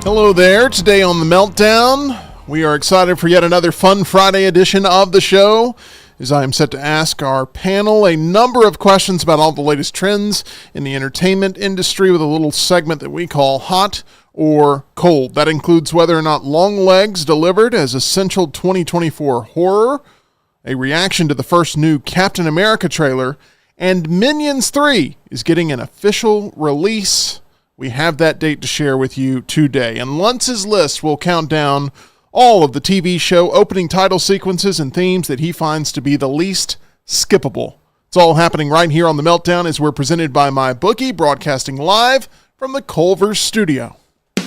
Hello there. Today on the Meltdown, we are excited for yet another fun Friday edition of the show, as I am set to ask our panel a number of questions about all the latest trends in the entertainment industry with a little segment that we call Hot or Cold. That includes whether or not Longlegs delivered as essential 2024 horror, a reaction to the first new Captain America trailer, and Minions 3 is getting an official release. We have that date to share with you today. And Luntz's List will count down all of the TV show opening title sequences and themes that he finds to be the least skippable. It's all happening right here on The Meltdown as we're presented by MyBookie, broadcasting live from the Culver studio. Two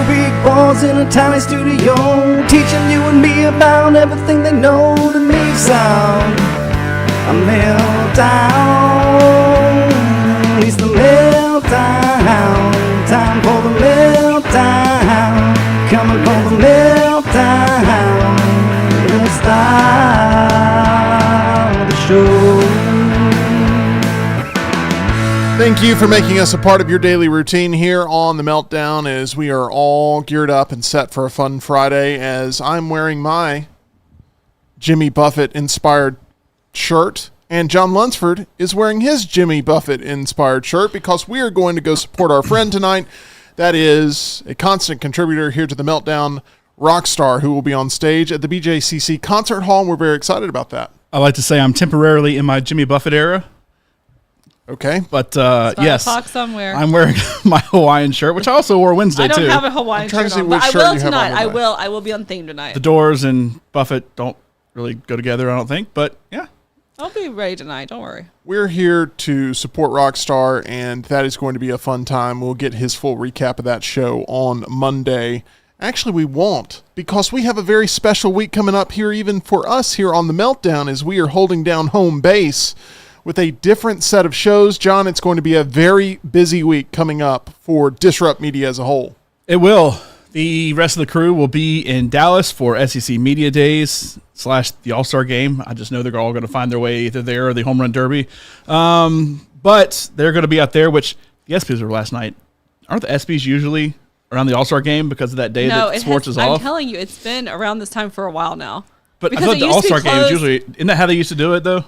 big boys in a tiny studio, teaching you and me about everything they know that makes sound a meltdown. It's the meltdown, time for the meltdown, coming for the meltdown. Let's start the show. Thank you for making us a part of your daily routine here on The Meltdown as we are all geared up and set for a fun Friday, as I'm wearing my Jimmy Buffett-inspired shirt, and John Lunsford is wearing his Jimmy Buffett-inspired shirt because we are going to go support our friend tonight. That is a constant contributor here to The Meltdown, Rockstar, who will be on stage at the BJCC Concert Hall, and we're very excited about that. I like to say I'm temporarily in my Jimmy Buffett era. Okay. But yes, somewhere. I'm wearing my Hawaiian shirt, which I also wore Wednesday, too. I don't have a Hawaiian shirt on, but I will tonight. I will be on theme tonight. The Doors and Buffett don't really go together, I don't think. But, yeah. I'll be ready tonight. Don't worry. We're here to support Rockstar, and that is going to be a fun time. We'll get his full recap of that show on Monday. Actually, we won't, because we have a very special week coming up here, even for us here on The Meltdown, as we are holding down home base with a different set of shows. John, it's going to be a very busy week coming up for Disrupt Media as a whole. It will. The rest of the crew will be in Dallas for SEC Media Days / the All-Star Game. I just know they're all going to find their way either there or the Home Run Derby. But they're going to be out there, which the ESPYs were last night. Aren't the ESPYs usually around the All-Star Game because of that day that sports is off? I'm telling you, it's been around this time for a while now. But I thought the All-Star Game is usually, isn't that how they used to do it, though?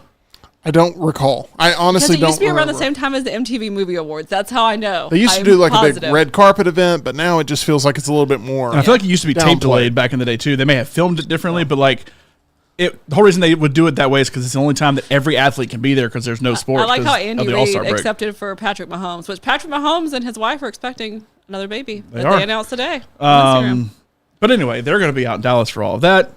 I don't recall. I honestly don't remember. It used to be around the same time as the MTV Movie Awards. That's how I know. They used to do like a big red carpet event, but now it just feels like it's a little bit more. And I feel like it used to be tape delayed back in the day, too. They may have filmed it differently, but like the whole reason they would do it that way is because it's the only time that every athlete can be there because there's no sports. I like how Andy Reid accepted for Patrick Mahomes, which Patrick Mahomes and his wife are expecting another baby. They announced today on Instagram. But anyway, they're going to be out in Dallas for all of that.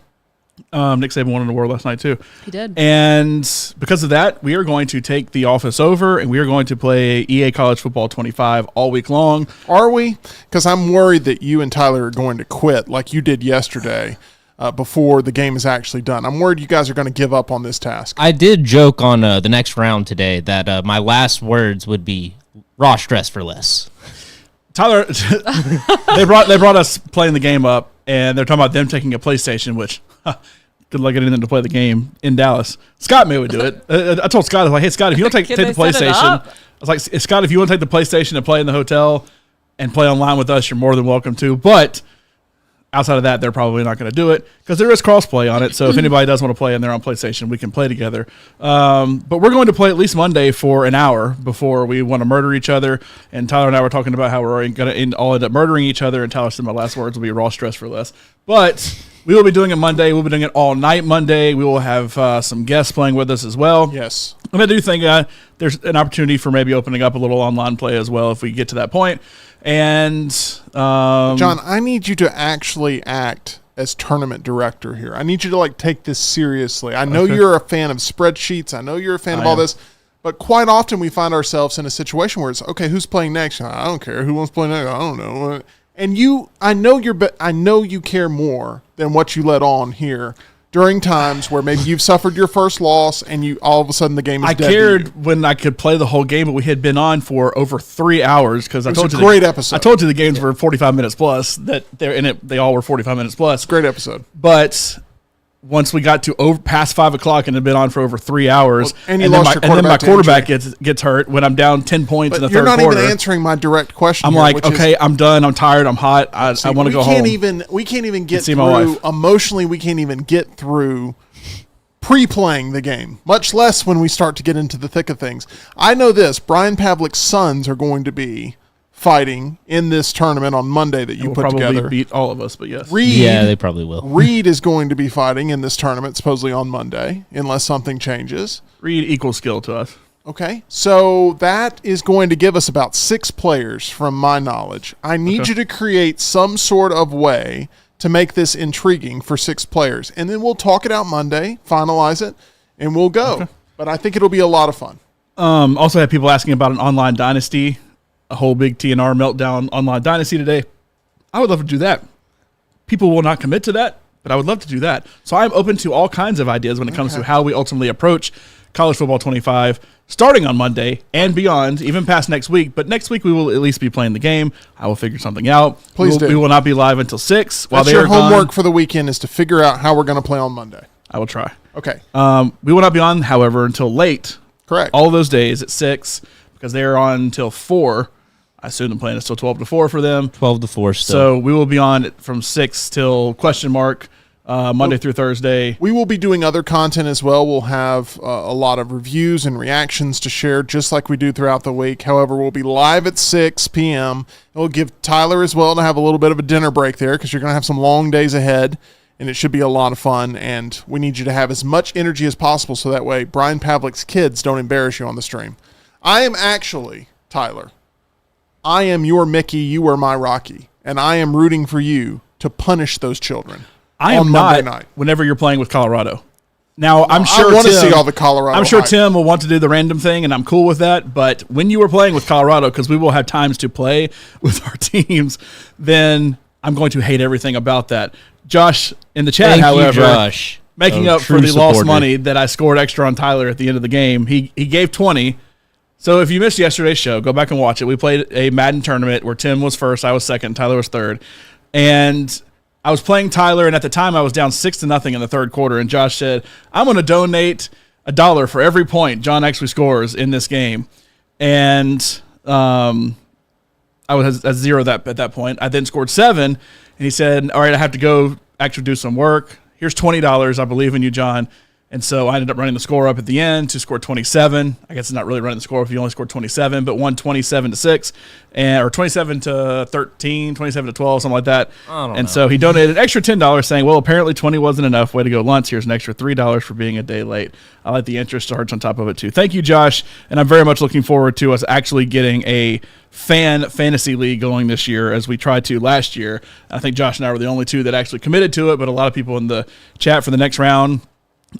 Nick Saban won an award last night, too. He did. And because of that, we are going to take the office over, and we are going to play EA College Football 25 all week long. Are we? Because I'm worried that you and Tyler are going to quit like you did yesterday before the game is actually done. I'm worried you guys are going to give up on this task. I did joke on the next round today that my last words would be raw stress for less. Tyler, they brought us playing the game up, and they're talking about them taking a PlayStation, which good luck getting them to play the game in Dallas. Scott may would do it. I told Scott, I was like, hey, Scott, if you don't take the PlayStation, I was like, Scott, if you want to take the PlayStation and play in the hotel and play online with us, you're more than welcome to. But outside of that, they're probably not going to do it because there is cross-play on it. So if anybody does want to play and they're on PlayStation, we can play together. But we're going to play at least Monday for an hour before we want to murder each other. And Tyler and I were talking about how we're going to all end up murdering each other. And Tyler said my last words will be raw stress for less. But we will be doing it Monday. We'll be doing it all night Monday. We will have some guests playing with us as well. Yes. And I do think there's an opportunity for maybe opening up a little online play as well if we get to that point. And John, I need you to actually act as tournament director here. I need you to take this seriously. I know you're a fan of spreadsheets. I know you're a fan of all this, but quite often we find ourselves in a situation where it's okay. Who's playing next? I don't care. Who wants to play next? I don't know. And I know you care more than what you let on here during times where maybe you've suffered your first loss and you all of a sudden the game is dead. I cared when I could play the whole game, but we had been on for over 3 hours because I told you great episode. I told you the games were 45 minutes plus. That they're in it. They all were 45 minutes plus. Great episode. But once we got to past 5 o'clock and had been on for over 3 hours, and then my quarterback gets hurt when I'm down 10 points in the third quarter. You're not even answering my direct question. I'm like, okay, I'm done. I'm tired. I'm hot. I want to go home. We can't even get through emotionally. We can't even get through pre-playing the game, much less when we start to get into the thick of things. I know this: Brian Pavlik's sons are going to be fighting in this tournament on Monday that you put together. Probably beat all of us, but yes. Yeah, they probably will. Reed is going to be fighting in this tournament supposedly on Monday, unless something changes. Reed equals skill to us. Okay, so that is going to give us about 6 players from my knowledge. I need you to create some sort of way to make this intriguing for 6 players, and then we'll talk it out Monday, finalize it, and we'll go. Okay. But I think it'll be a lot of fun. Also had people asking about an online dynasty. A whole big TNR Meltdown online dynasty today. I would love to do that. People will not commit to that, but I would love to do that. So I'm open to all kinds of ideas when it comes to how we ultimately approach College Football 25, starting on Monday and beyond, even past next week. But next week we will at least be playing the game. I will figure something out. Please do. We will not be live until 6. While your homework for the weekend is to figure out how we're going to play on Monday. I will try. Okay. We will not be on, however, until late. Correct. All those days at 6 because they are on until 4. I assume the plan is still 12 to 4 for them. 12 to 4 still. So we will be on from 6 till Monday through Thursday. We will be doing other content as well. We'll have a lot of reviews and reactions to share just like we do throughout the week. However, we'll be live at 6 p.m. It'll give Tyler as well to have a little bit of a dinner break there because you're going to have some long days ahead, and it should be a lot of fun. And we need you to have as much energy as possible so that way Brian Pavlik's kids don't embarrass you on the stream. I am actually, Tyler, I am your Mickey, you are my Rocky, and I am rooting for you to punish those children. I am not whenever you're playing with Colorado. Now, I'm sure I want to see all the Colorado. I'm sure Tim will want to do the random thing, and I'm cool with that. But when you were playing with Colorado, because we will have times to play with our teams, then I'm going to hate everything about that. Josh in the chat, Josh. Making up for the lost money that I scored extra on Tyler at the end of the game, he gave 20. So if you missed yesterday's show, go back and watch it. We played a Madden tournament where Tim was first, I was second, Tyler was third. And I was playing Tyler, and at the time I was down 6-0 in the third quarter, and Josh said, I'm going to donate $1 for every point John actually scores in this game. And I was at 0 at that point. I then scored 7, and he said, all right, I have to go actually do some work. Here's $20. I believe in you, John. And so I ended up running the score up at the end to score 27. I guess it's not really running the score if you only scored 27, but won 27-6, or 27-13, 27-12, something like that. So he donated an extra $10, saying, "Well, apparently 20 wasn't enough. Way to go, Luntz. Here's an extra $3 for being a day late." I like the interest charge on top of it too. Thank you, Josh, and I'm very much looking forward to us actually getting a fantasy league going this year as we tried to last year. I think Josh and I were the only two that actually committed to it, but a lot of people in the chat for the next round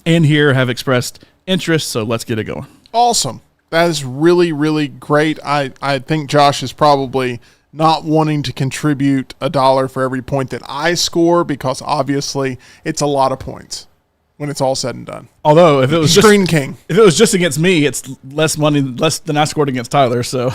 and here have expressed interest, so let's get it going. Awesome. That is really, really great. I think Josh is probably not wanting to contribute $1 for every point that I score because obviously it's a lot of points when it's all said and done. Although if it was King. If it was just against me, it's less than I scored against Tyler, so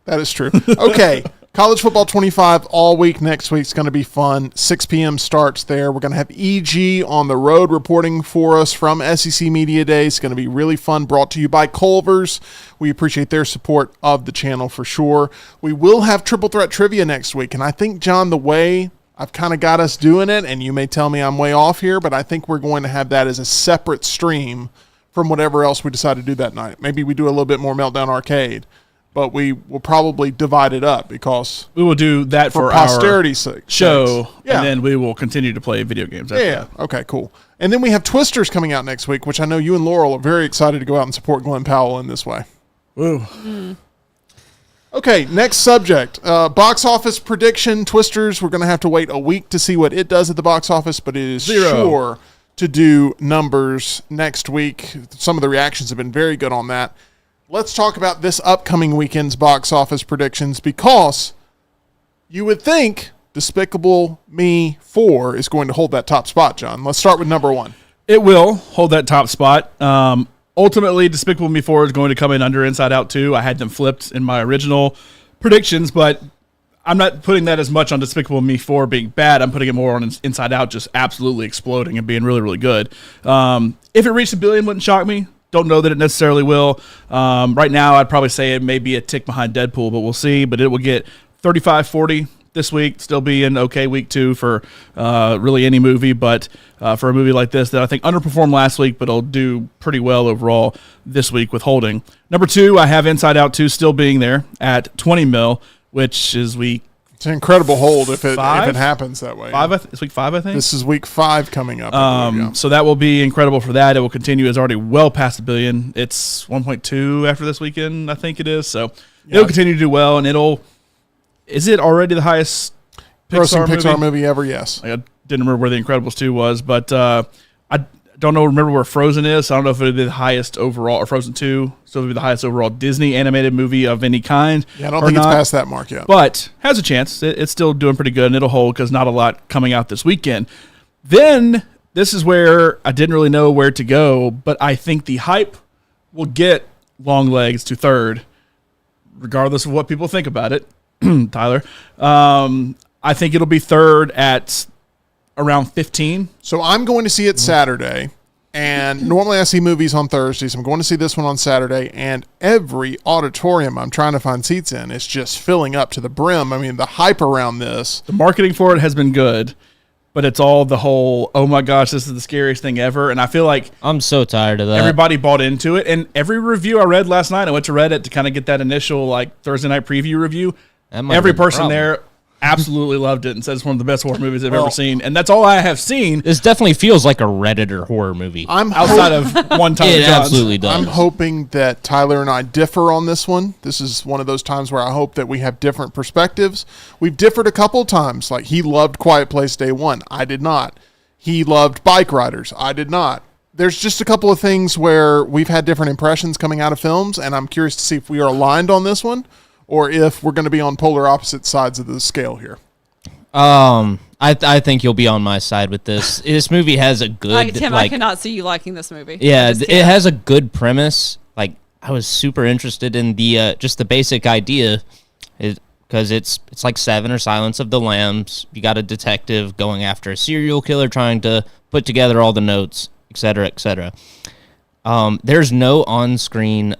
that is true. Okay. College Football 25 all week next week is going to be fun. 6 p.m. starts there. We're going to have EG on the road reporting for us from SEC Media Day. It's going to be really fun, brought to you by Culver's. We appreciate their support of the channel for sure. We will have Triple Threat Trivia next week, and I think, John, the way I've kind of got us doing it, and you may tell me I'm way off here, but I think we're going to have that as a separate stream from whatever else we decide to do that night. Maybe we do a little bit more Meltdown Arcade. But we will probably divide it up because we will do that for posterity's sake. Show, and then we will continue to play video games. Yeah. Okay, cool. And then we have Twisters coming out next week, which I know you and Laurel are very excited to go out and support Glenn Powell in this way. Woo. Okay, next subject. Box office prediction. Twisters, we're going to have to wait a week to see what it does at the box office, but it is sure to do numbers next week. Some of the reactions have been very good on that. Let's talk about this upcoming weekend's box office predictions because you would think Despicable Me 4 is going to hold that top spot, John. Let's start with number 1. It will hold that top spot. Ultimately, Despicable Me 4 is going to come in under Inside Out 2. I had them flipped in my original predictions, but I'm not putting that as much on Despicable Me 4 being bad. I'm putting it more on Inside Out just absolutely exploding and being really, really good. If it reached $1 billion, wouldn't shock me. Don't know that it necessarily will. Right now, I'd probably say it may be a tick behind Deadpool, but we'll see. But it will get 35-40 this week, still be an okay week 2 for really any movie. But for a movie like this that I think underperformed last week, but will do pretty well overall this week with holding. Number 2, I have Inside Out 2 still being there at 20 mil, which is week. It's an incredible hold if it happens that way. It's week 5, I think. This is week 5 coming up. So that will be incredible for that. It will continue. It's already well past $1 billion. It's 1.2 after this weekend, I think it is. So it'll continue to do well, and is it already the highest Pixar movie ever? Yes. I didn't remember where The Incredibles 2 was, but I don't remember where Frozen is. So I don't know if it would be the highest overall, or Frozen 2, so it would be the highest overall Disney animated movie of any kind. Yeah, I don't think it's past that mark yet. But has a chance. It's still doing pretty good, and it'll hold because not a lot coming out this weekend. Then, this is where I didn't really know where to go, but I think the hype will get Longlegs to third, regardless of what people think about it. Tyler. I think it'll be third at around 15. So I'm going to see it Saturday, and normally I see movies on Thursdays. I'm going to see this one on Saturday, and every auditorium I'm trying to find seats in is just filling up to the brim. I mean, the hype around this. The marketing for it has been good, but it's all the whole, oh my gosh, this is the scariest thing ever. And I feel like I'm so tired of that. Everybody bought into it, and every review I read last night, I went to Reddit to kind of get that initial like Thursday night preview review. Every person there absolutely loved it and said it's one of the best horror movies I've ever seen. And that's all I have seen. This definitely feels like a Redditor horror movie. Outside of one time. It absolutely does. I'm hoping that Tyler and I differ on this one. This is one of those times where I hope that we have different perspectives. We've differed a couple of times. Like, he loved Quiet Place day one. I did not. He loved Bike Riders. I did not. There's just a couple of things where we've had different impressions coming out of films, and I'm curious to see if we are aligned on this one, or if we're going to be on polar opposite sides of the scale here. I think you'll be on my side with this. This movie has a good... Tim, I cannot see you liking this movie. Yeah, it has a good premise. Like, I was super interested in the just the basic idea, because it's like Seven or Silence of the Lambs. You got a detective going after a serial killer, trying to put together all the notes, et cetera, et cetera. There's no on-screen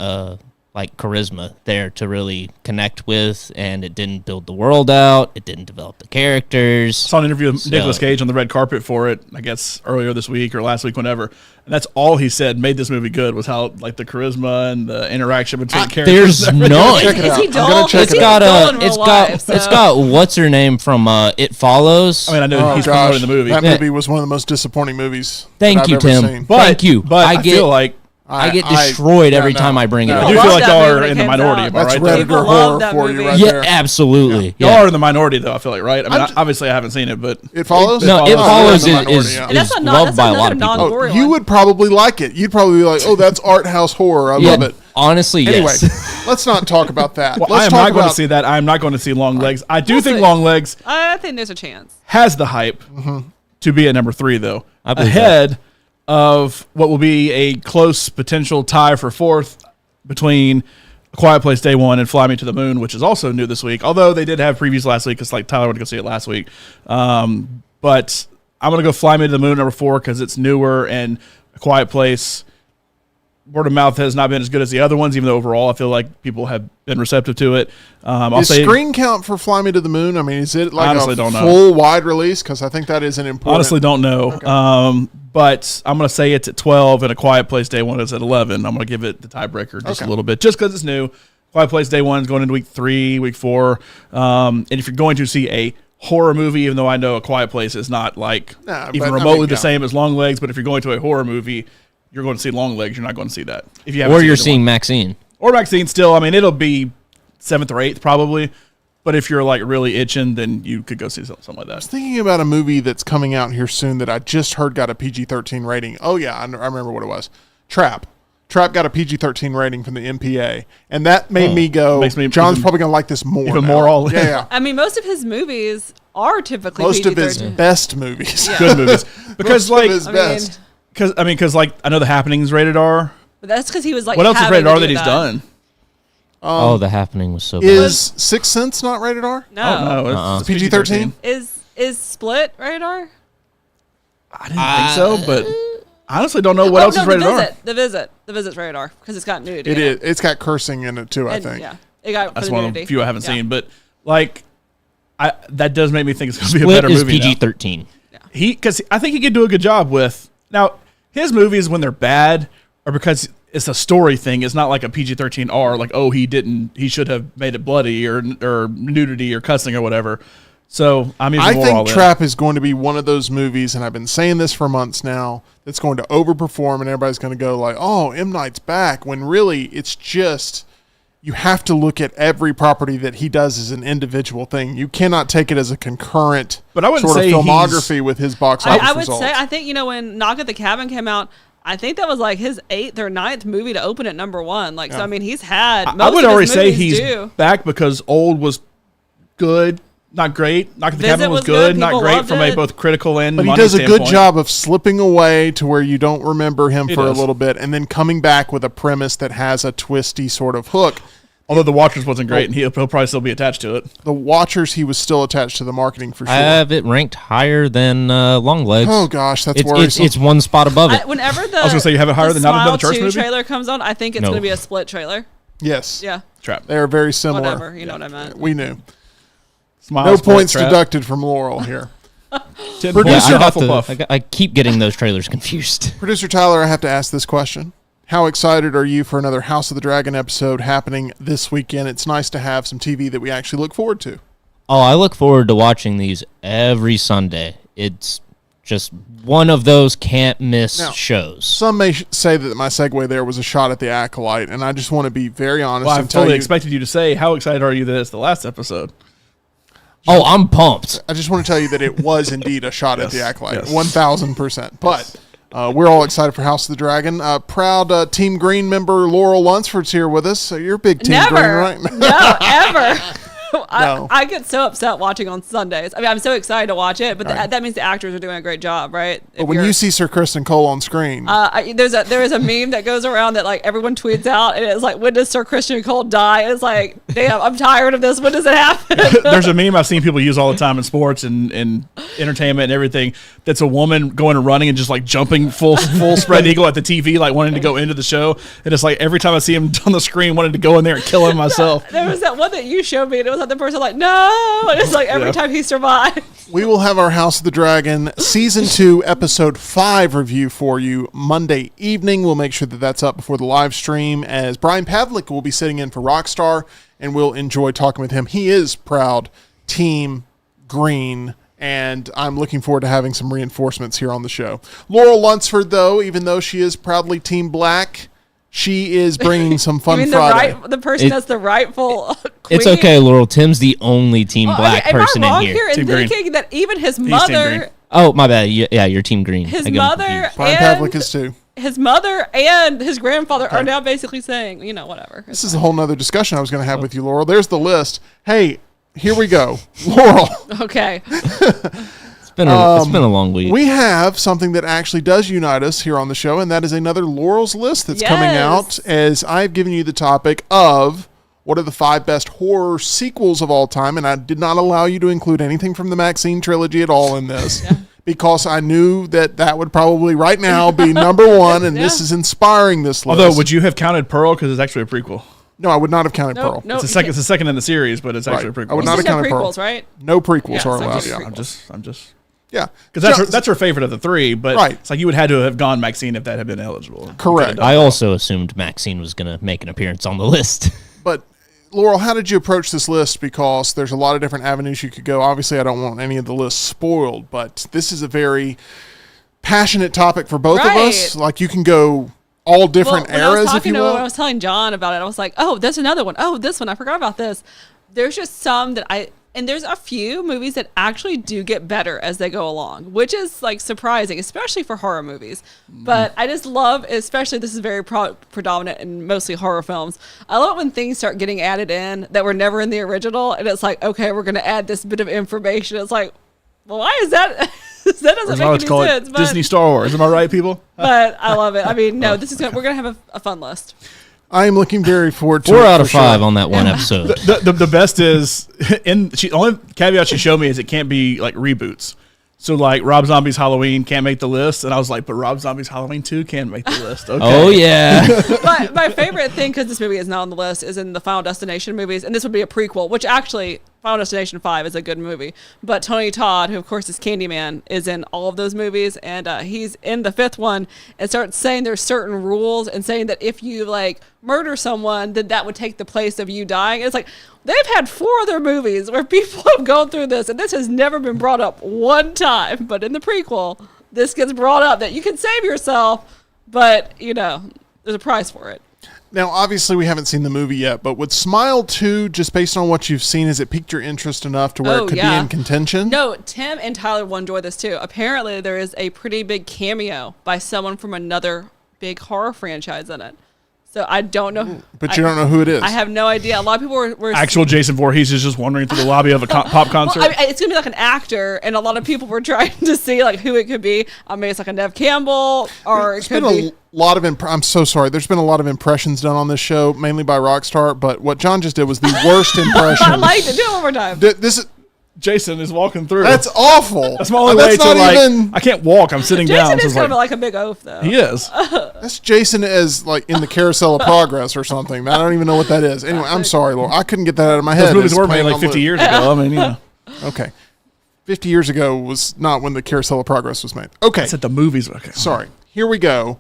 like charisma there to really connect with, and it didn't build the world out. It didn't develop the characters. I saw an interview with Nicolas Cage on the red carpet for it, I guess earlier this week or last week, whenever. And that's all he said made this movie good, was how like the charisma and the interaction between characters. There's none. Is he dull? It's got what's her name from It Follows. I mean, I know he's promoting the movie. That movie was one of the most disappointing movies. Thank you, Tim. Seen. Thank you. But I feel like I get destroyed every time I bring it up. I do feel like y'all are in the minority. Am I That's right? Redditor horror for you right there. Yeah, absolutely. Y'all are in the minority, though, I feel like, right? I mean, obviously I haven't seen it, but... It Follows? No, It Follows is loved by a lot of people. Oh, you would probably like it. You'd probably be like, oh, that's art house horror. I love it. Honestly, anyway, yes. Let's not talk about that. Well, I am not going to see that. I am not going to see Longlegs. I do think Longlegs... I think there's a chance. ...has the hype to be at number 3, though. Ahead of what will be a close potential tie for 4th between A Quiet Place Day 1 and Fly Me to the Moon, which is also new this week. Although they did have previews last week, because like Tyler went to go see it last week. But I'm going to go Fly Me to the Moon number 4 because it's newer, and A Quiet Place, word of mouth has not been as good as the other ones, even though overall I feel like people have been receptive to it. Is screen count for Fly Me to the Moon? I mean, is it like honestly a full wide release? Because I think that is an important... Honestly, don't know. Okay. But I'm going to say it's at 12, and A Quiet Place Day 1 is at 11. I'm going to give it the tiebreaker just a little bit, just because it's new. Quiet Place Day 1 is going into week 3, week 4. And if you're going to see a horror movie, even though I know A Quiet Place is not like even remotely the same as Longlegs, but if you're going to a horror movie, you're going to see Longlegs. You're not going to see that. If you or you're seeing Maxine. Or Maxine still. I mean, it'll be 7th or 8th probably. But if you're like really itching, then you could go see something like that. I was thinking about a movie that's coming out here soon that I just heard got a PG-13 rating. Oh, yeah, I remember what it was. Trap. Trap got a PG-13 rating from the MPA. And that made me go, John's probably going to like this more. Even more all in. Yeah. I mean, most of his movies are typically most PG-13. of his best movies. Yeah. Good movies. Because most of his best. Because like I know The Happening's rated R. But that's because he was like, what else is rated R that he's done? The Happening was so bad. Is Sixth Sense not rated R? No. Oh, no, it's PG-13? Is Split rated R? I didn't think so, but I honestly don't know what else is rated R. The Visit's rated R because it's got nudity. It is. It's got cursing in it too, I think. Yeah, it got That's for the one nudity. of the few I haven't seen, but like, that does make me think it's going to be a Split better is movie. PG-13. Because I think he could do a good job with now his movies when they're bad are because it's a story thing. It's not like a PG-13 R, like he should have made it bloody or nudity or cussing or whatever. So I think Trap is going to be one of those movies, and I've been saying this for months now, that's going to overperform, and everybody's going to go like, "Oh, M. Night's back," when really it's just. You have to look at every property that he does as an individual thing. You cannot take it as a concurrent but I wouldn't sort of say filmography with his box office I would results. say, I think, when Knock at the Cabin came out, I think that was like his 8th or 9th movie to open at number 1. Like, so I mean, he's had. Most I would of already his say movies he's do. back because Old was good, not great. Knock at the Visit Cabin was was good, not people great loved from a it. both critical and But he money does a good standpoint. job of slipping away to where you don't remember him He for does. a little bit, and then coming back with a premise that has a twisty sort of hook. Although The Watchers wasn't great, and he'll probably still be attached to it. The Watchers, he was still attached to the marketing for sure. I have it ranked higher than Longlegs. Oh gosh, that's it's worrisome. it's one spot above it. Whenever the I was gonna say you have it higher than Not Another Smile Church 2 movie? trailer comes on, I think it's No. going to be a Split trailer. Yes, Yeah, Trap. they are very similar. whatever. You know what I meant. We knew. Smile, No Split, points Trap. deducted from Laurel here. 10 Producer points to I, have to- Hufflepuff. I keep getting those trailers confused. Producer Tyler, I have to ask this question. How excited are you for another House of the Dragon episode happening this weekend? It's nice to have some TV that we actually look forward to. Oh, I look forward to watching these every Sunday. It's just one of those can't miss Now, shows. Some may say that my segue there was a shot at the Acolyte, and I just want to be very honest Well, I and tell fully you. expected you to say, how excited are you that it's the last episode? Oh, I'm pumped. I just want to tell you that it was indeed a shot at the Yes, Acolyte, yes. 1,000%. But we're all excited for House of the Dragon. Proud Team Green member Laurel Lunsford's here with us. So you're a big Team Never. Green, right? No, ever. No. I get so upset watching on Sundays. I mean, I'm so excited to watch it, but Right. that means the actors are doing a great job, right? But when you see Sir Kristen Cole on screen, there is a meme that goes around that like everyone tweets out, and it's like, when does Sir Christian Cole die? And it's like, damn, I'm tired of this. When does it happen? There's a meme I've seen people use all the time in sports and entertainment and everything. That's a woman going and running and just like jumping full spread eagle at the TV, like wanting to go into the show. And it's like every time I see him on the screen, wanting to go in there and kill him myself. There was that one that you showed me, and it was like the person like, no, and it's like every Yeah. time he survives. we will have our House of the Dragon Season 2, Episode 5 review for you Monday evening. We'll make sure that that's up before the live stream, as Brian Pavlik will be sitting in for Rockstar, and we'll enjoy talking with him. He is proud Team Green, and I'm looking forward to having some reinforcements here on the show. Laurel Lunsford, though, even though she is proudly Team Black, she is bringing some fun You mean Friday. the person It- that's the rightful queen? It's okay, Laurel. Tim's the only Team Well, Black am person I wrong in here. in Team Green. thinking that even his Team Green. mother, Oh, my bad. Yeah, you're Team Green. his I get 'em mother, confused. Brian and Pavlik is too. his mother and his grandfather are now basically saying, whatever. This is a whole nother discussion I was going to have with you, Laurel. There's the list. Hey, here we go. Laurel, Okay. It's been a long week. we have something that actually does unite us here on the show, and that is another Laurel's list that's coming out, Yes. as I've given you the topic of what are the 5 best horror sequels of all time, and I did not allow you to include anything from the Maxine trilogy at all in this. Because I knew that would probably right now be number 1, and this Yeah. is inspiring this list. Although, would you have counted Pearl? Because it's actually a prequel. No, I would not have counted Pearl. No, It's the second in the series, but it's actually Right. a prequel. I would You not said have no counted Pearl. prequels, right? No prequels Yeah, are so allowed. just Yeah. prequels. I'm just Yeah. because that's her favorite of the 3. But Right. it's like you would have to have gone Maxine if that had been eligible. Correct. I also assumed Maxine was going to make an appearance on the list. But Laurel, how did you approach this list? Because there's a lot of different avenues you could go. Obviously, I don't want any of the lists spoiled, but this is a very passionate topic for both of us. Right. Like, you can go all different when I was eras if talking you when I want. was telling John about it, I was like, oh, there's another one. Oh, this one. I forgot about this. There's just some that and there's a few movies that actually do get better as they go along, which is like surprising, especially for horror movies. But I just love, especially this is very predominant in mostly horror films. I love it when things start getting added in that were never in the original. And it's like, okay, we're going to add this bit of information. It's like, well, why is that? That doesn't make Let's any call sense. it But, Disney Star Wars. Am I right, people? but I love it. I mean, no, we're going to have a fun list. I am looking very forward to 4 it. out of for 5 sure. on that one episode. The best is only caveat she showed me is it can't be like reboots. So like Rob Zombie's Halloween can't make the list, and I was like, but Rob Zombie's Halloween 2 can make the list. Okay. Oh yeah. My favorite thing, because this movie is not on the list, is in the Final Destination movies, and this would be a prequel, which actually Final Destination 5 is a good movie. But Tony Todd, who of course is Candyman, is in all of those movies, and he's in the 5th one and starts saying there's certain rules and saying that if you like murder someone, then that would take the place of you dying. And it's like, they've had 4 other movies where people have gone through this, and this has never been brought up one time. But in the prequel, this gets brought up that you can save yourself, but, you know, there's a price for it. Now, obviously, we haven't seen the movie yet, but would Smile 2, just based on what you've seen, has it piqued your interest enough to where it could be in contention? No, Tim and Tyler will enjoy this too. Apparently, there is a pretty big cameo by someone from another big horror franchise in it. So I don't know. But you don't know who it is. I have no idea. A lot of people were Actual Jason Voorhees is just wandering through the lobby of a pop concert. Well, I mean, it's gonna be like an actor, and a lot of people were trying to see like who it could be. I mean, it's like a Nev Campbell, or it could be. Lot of I'm so sorry. There's been a lot of impressions done on this show, mainly by Rockstar. But what John just did was the worst impression. I liked it. Do it one more time. This is. Jason is walking through. That's awful. That's my only way to I can't walk. I'm sitting Jason down. is So kind of like a big oaf, though. he is. That's Jason as like in the Carousel of Progress or something. I don't even know what that is. Anyway, I'm sorry, Laura. I couldn't get that out of my head. Those movies It's were made playing like on 50 loop. years ago. I mean, you know. Okay. 50 years ago was not when the Carousel of Progress was made. Okay. I said the movies. Okay. Sorry. Here we go.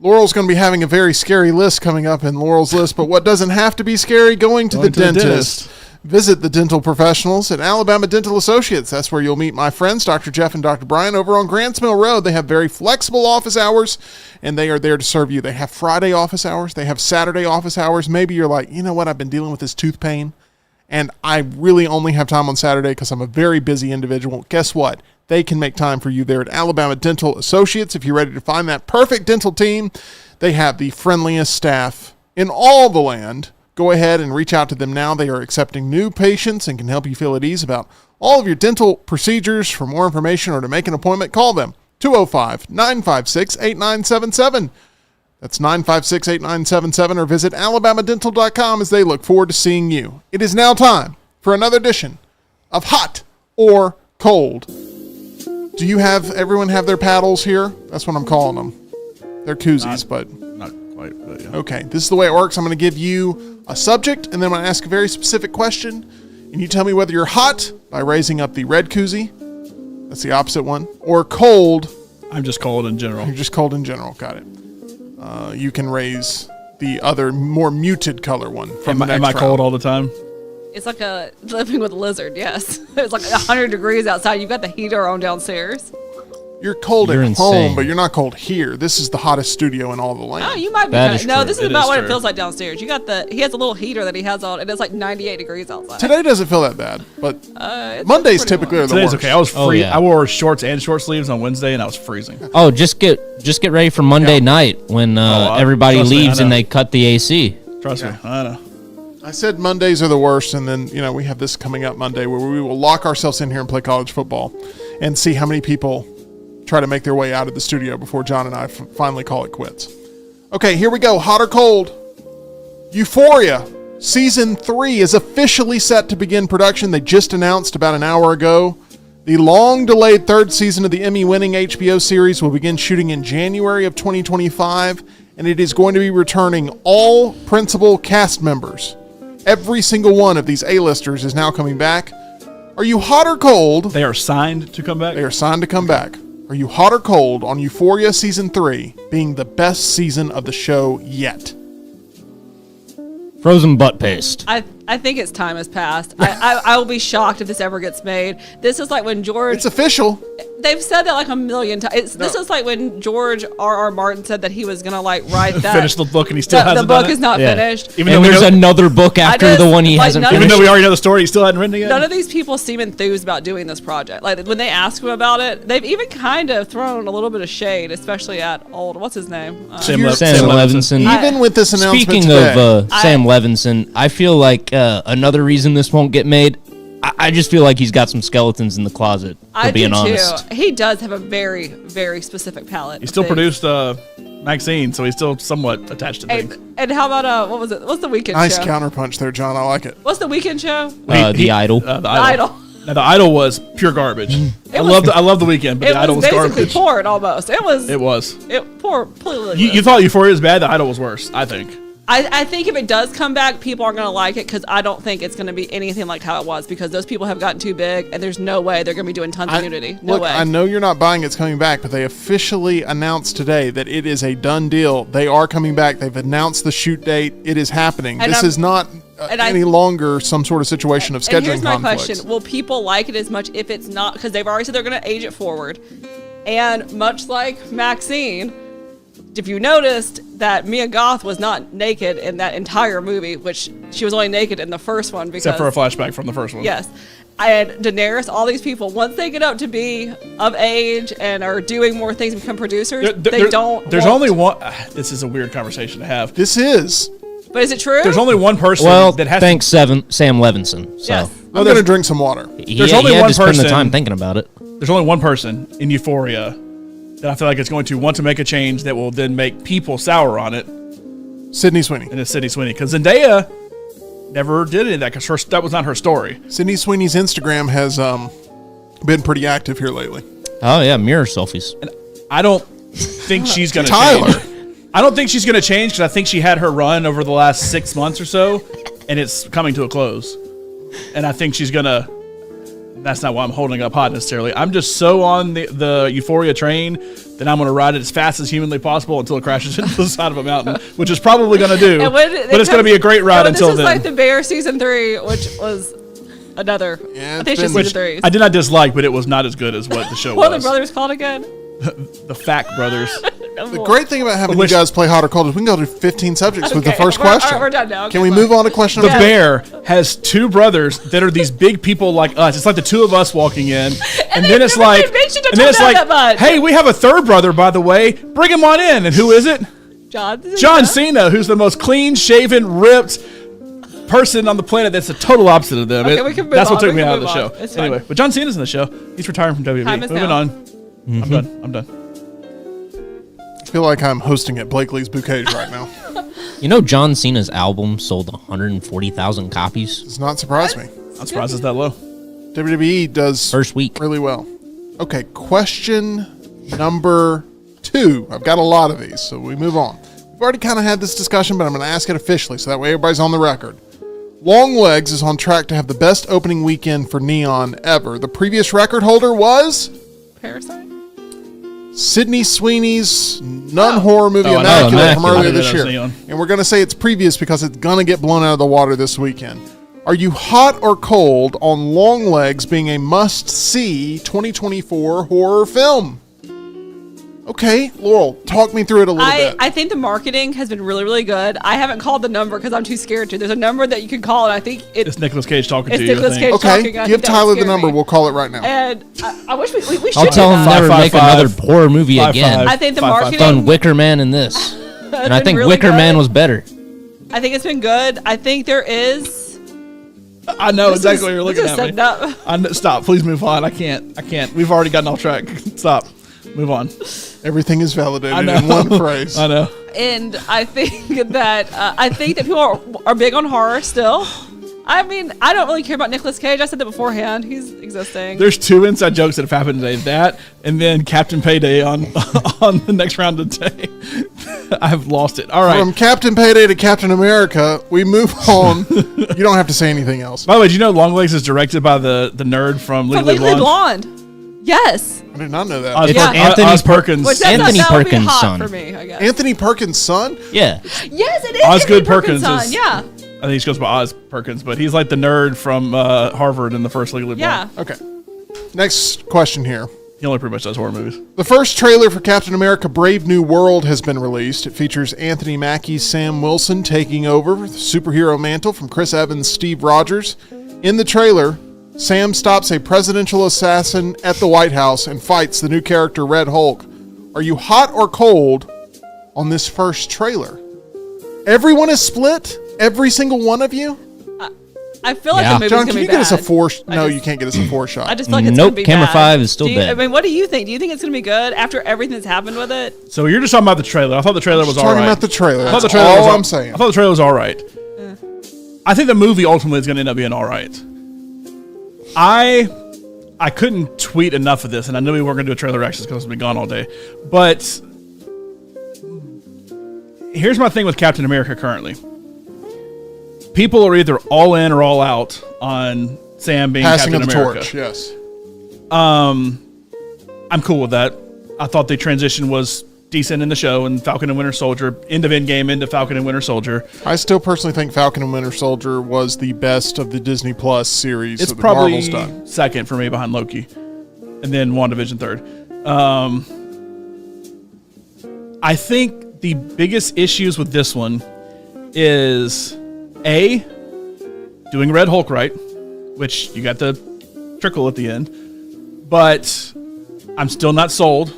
Laurel's going to be having a very scary list coming up in Laurel's list, but what doesn't have to be scary? Going to the dentist. Visit the dental professionals at Alabama Dental Associates. That's where you'll meet my friends, Dr. Jeff and Dr. Brian, over on Grants Mill Road. They have very flexible office hours, and they are there to serve you. They have Friday office hours. They have Saturday office hours. Maybe you're like, you know what, I've been dealing with this tooth pain, and I really only have time on Saturday because I'm a very busy individual. Guess what? They can make time for you there at Alabama Dental Associates. If you're ready to find that perfect dental team, they have the friendliest staff in all the land. Go ahead and reach out to them now. They are accepting new patients and can help you feel at ease about all of your dental procedures. For more information or to make an appointment, call them 205-956-8977. That's 956-8977, or visit alabamadental.com as they look forward to seeing you. It is now time for another edition of Hot or Cold. Do you have everyone have their paddles here? That's what I'm calling them. They're koozies, but Not quite, but yeah. okay. This is the way it works. I'm going to give you a subject, and then I'm going to ask a very specific question, and you tell me whether you're hot by raising up the red koozie. That's the opposite one. Or cold. I'm just cold in general. You're just cold in general. Got it. You can raise the other more muted color one from the next Am I cold round. all the time? It's like a living with a lizard. Yes, it's like 100 degrees outside. You've got the heater on downstairs. You're cold You're at home, insane. but you're not cold here. This is the hottest studio in all the land. Oh, you might be. That Right. is No, true. this is It about is what true. it feels like downstairs. He has a little heater that he has on, and it's like 98 degrees outside. Today doesn't feel that bad, but It's Mondays pretty typically warm. are the Today's worst. okay. I was Oh, free. yeah. I wore shorts and short sleeves on Wednesday, and I was freezing. Oh, just get ready for Monday night when everybody trust me, leaves I and know. they cut the AC. Trust me, I know. I said Mondays are the worst, and then we have this coming up Monday where we will lock ourselves in here and play college football and see how many people try to make their way out of the studio before John and I finally call it quits. Okay, here we go. Hot or cold? Euphoria Season 3 is officially set to begin production. They just announced about an hour ago. The long-delayed third season of the Emmy-winning HBO series will begin shooting in January of 2025, and it is going to be returning all principal cast members. Every single one of these A-listers is now coming back. Are you hot or cold? They are signed to come back. They are signed to come back. Are you hot or cold on Euphoria Season 3 being the best season of the show yet? Frozen butt paste. I think its time has passed. I will be shocked if this ever gets made. This is like when George. It's official. They've said that like a million times. This is like when George R.R. Martin said that he was gonna like write that. Finish the book, and he still hasn't the book done it. is not Yeah. finished. Even And though we there's know, another book after just- the one he like, hasn't none of even finished. though we already know the story, he still hadn't written it yet. None of these people seem enthused about doing this project. Like when they ask him about it, they've even kind of thrown a little bit of shade, especially at old what's his name. Sam Sam Levinson. Even with this announcement Speaking today, of Sam Levinson, I feel like another reason this won't get made, I just feel like he's got some skeletons in the closet. For I being do honest. too. He does have a very, very specific palette. He still produced Maxine, so he's still somewhat attached to things. And how about what was it? What's the weekend Nice show? counterpunch there, John. I like it. What's the weekend show? The Idol. The Idol. Now, the Idol was pure garbage. I love the weekend, but It the Idol was was basically garbage. porn almost. It was. It was. Poor. You thought Euphoria was bad. The Idol was worse, I think. I think if it does come back, people aren't going to like it because I don't think it's going to be anything like how it was because those people have gotten too big and there's no way they're going to be doing tons of nudity. No way. I know you're not buying it's coming back, but they officially announced today that it is a done deal. They are coming back. They've announced the shoot date. It is happening. And this is not any longer some sort of situation of scheduling and here's my conflicts. question. Will people like it as much if it's not? Because they've already said they're going to age it forward. And much like Maxine, if you noticed that Mia Goth was not naked in that entire movie, which she was only naked in the first one because Except for a flashback from the first one. yes. And Daenerys, all these people, once they get up to be of age and are doing more things and become producers, they don't. There's only one. This is a weird conversation to have. This is. But is it true? There's only one person that has thanks, Sam Levinson. So Yes. I'm going to drink some water. There's only he had one to spend person- the time thinking about it. There's only one person in Euphoria that I feel like is going to want to make a change that will then make people sour on it, Sydney Sweeney. and it's Sydney Sweeney. Because Zendaya never did any of that because that was not her story. Sydney Sweeney's Instagram has been pretty active here lately. Oh yeah, mirror selfies. And I don't think she's going to Tyler. change. I don't think she's going to change because I think she had her run over the last 6 months or so, and it's coming to a close. And I think she's going to... That's not why I'm holding up hot necessarily. I'm just so on the Euphoria train that I'm going to ride it as fast as humanly possible until it crashes into the side of a mountain, which is probably going to do. But it's going to be a great ride until this then. This is like the Bear season 3, which was another. Yeah, I think it's it's been- season 3. I did not dislike, but it was not as good as what the show What are the was. brothers called again? The Fact Brothers. The great thing about having Which- you guys play hot or cold is we can go to 15 subjects with the Okay, first we're- question. we're done now. Can Okay, we fine. move on to question The number Bear has two brothers that are these big people like us. It's like the two of us walking in, and then it's never like, made mention to and then it's Tom like, that much. hey, we have a third brother, by the way. Bring him on in. And who is it? John Cena, who's the most clean-shaven, ripped person on the planet. That's the total opposite of them. Okay, we can move That's what on. took We me can out of the move show. on. It's fine. Anyway, but John Cena's in the show. He's retiring from WWE. Time is Moving now. on. I'm done. I feel like I'm hosting at Blakely's Bouquets right now. You know, John Cena's album sold 140,000 copies Does not surprise me. I'm surprised it's that low. WWE does first week. really well. Okay, question number 2. I've got a lot of these, so we move on. We've already kind of had this discussion, but I'm going to ask it officially, so that way everybody's on the record. Longlegs is on track to have the best opening weekend for Neon ever. The previous record holder was Parasite. Sydney Sweeney's non-horror movie Oh, I know. Immaculate from Immaculate. earlier I this didn't know year. it was Neon. And we're going to say it's previous because it's going to get blown out of the water this weekend. Are you hot or cold on Longlegs being a must-see 2024 horror film? Okay, Laurel, talk me through it a little bit. I think the marketing has been really, really good. I haven't called the number because I'm too scared to. There's a number that you can call, and I think It's Nicolas Cage talking It's to you. I Nicolas think. Cage. Okay, talking, I give think that would Tyler the scare number. me. We'll call it right now. And I wish we should. I'll tell him do that. never make 555. another horror movie 555. again. I think the 555. Done marketing. Wicker Man in this, and I been think really Wicker Man good. was better. I think it's been good. I think there is. I know This exactly is- what you're this looking is at setting me. up. Stop. Please move on. I can't. We've already gotten off track. Stop. Move on. Everything is I validated know. in one phrase. I know. And I think that people are big on horror still. I mean, I don't really care about Nicolas Cage. I said that beforehand. He's existing. There's two inside jokes that have happened today. That and then Captain Payday on on the next round of the day. I've lost it. All right. From Captain Payday to Captain America, we move on. You don't have to say anything else. By the way, do you know Longlegs is directed by the nerd from From Legally Legally Blonde? Blonde. Yes. I did not know that. Oz, Yeah. Anthony Oz Perkins. Which that's Anthony that would be Perkins' hot son. for me, I guess. Anthony Perkins' son? Yeah, Yes, it is. Osgood Anthony Perkins son. is- Yeah. I think he goes by Oz Perkins, but he's like the nerd from Harvard in the first Legally Blonde. Yeah. Okay. Next question here. He only pretty much does horror movies. The first trailer for Captain America Brave New World has been released. It features Anthony Mackie's Sam Wilson taking over the superhero mantle from Chris Evans' Steve Rogers. In the trailer, Sam stops a presidential assassin at the White House and fights the new character Red Hulk. Are you hot or cold on this first trailer? Everyone is split? Every single one of you? I feel like the movie's John, gonna can be you bad. get us a four? No, you can't get us a 4 shot. I just feel like it's Nope, gonna be camera bad. 5 is still Do you- dead. I mean, what do you think? Do you think it's gonna be good after everything that's happened with it? So you're just talking about the trailer. I thought the trailer was all talking right. about the trailer. I thought That's the trailer all was I'm saying. I thought the trailer was all right. I think the movie ultimately is going to end up being all right. I couldn't tweet enough of this, and I knew we weren't going to do a trailer reactions because I've been gone all day. But here's my thing with Captain America currently. People are either all in or all out on Sam being Passing Captain of the America. torch. Yes. I'm cool with that. I thought the transition was decent in the show, and Falcon and Winter Soldier, end of Endgame into Falcon and Winter Soldier. I still personally think Falcon and Winter Soldier was the best of the Disney Plus series It's that probably Marvel's done. second for me behind Loki, and then WandaVision third. I think the biggest issues with this one is A, doing Red Hulk right, which you got the trickle at the end, but I'm still not sold.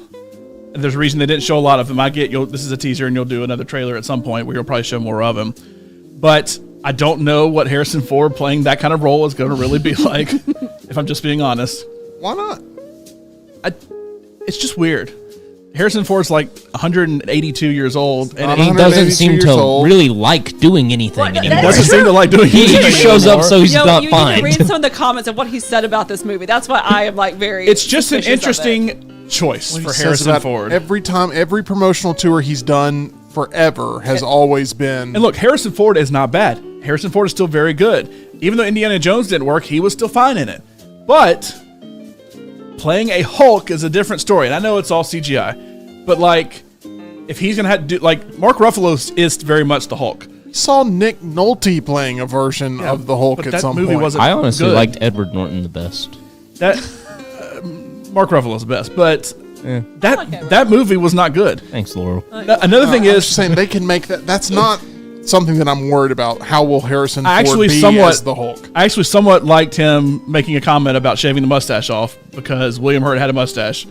And there's a reason they didn't show a lot of him. This is a teaser, and you'll do another trailer at some point where you'll probably show more of him. But I don't know what Harrison Ford playing that kind of role is going to really be like, if I'm just being honest. Why not? It's just weird. Harrison Ford's like 182 years old, and He 182 doesn't seem years to old. really like doing anything Well, anymore. he doesn't seem to like doing He anything just shows up anymore. so he's not you fine. need to read some of the comments of what he said about this movie. That's why I am like very. It's just an suspicious of it. interesting choice He for says Harrison about Ford. every promotional tour he's done forever has always been. And look, Harrison Ford is not bad. Harrison Ford is still very good. Even though Indiana Jones didn't work, he was still fine in it. But playing a Hulk is a different story. And I know it's all CGI, but like, if he's gonna have to do, like, Mark Ruffalo is very much the Hulk. I saw Nick Nolte playing a version of the Hulk But at that some movie point. wasn't I honestly good. liked Edward Norton the best. That Mark Ruffalo's the best, but like Edward. that movie was not good. Thanks, Laurel. Another thing I'm is, just saying they can make that. That's not something that I'm worried about. How will Harrison I Ford actually be somewhat as the Hulk? I actually somewhat liked him making a comment about shaving the mustache off because William Hurt had a mustache.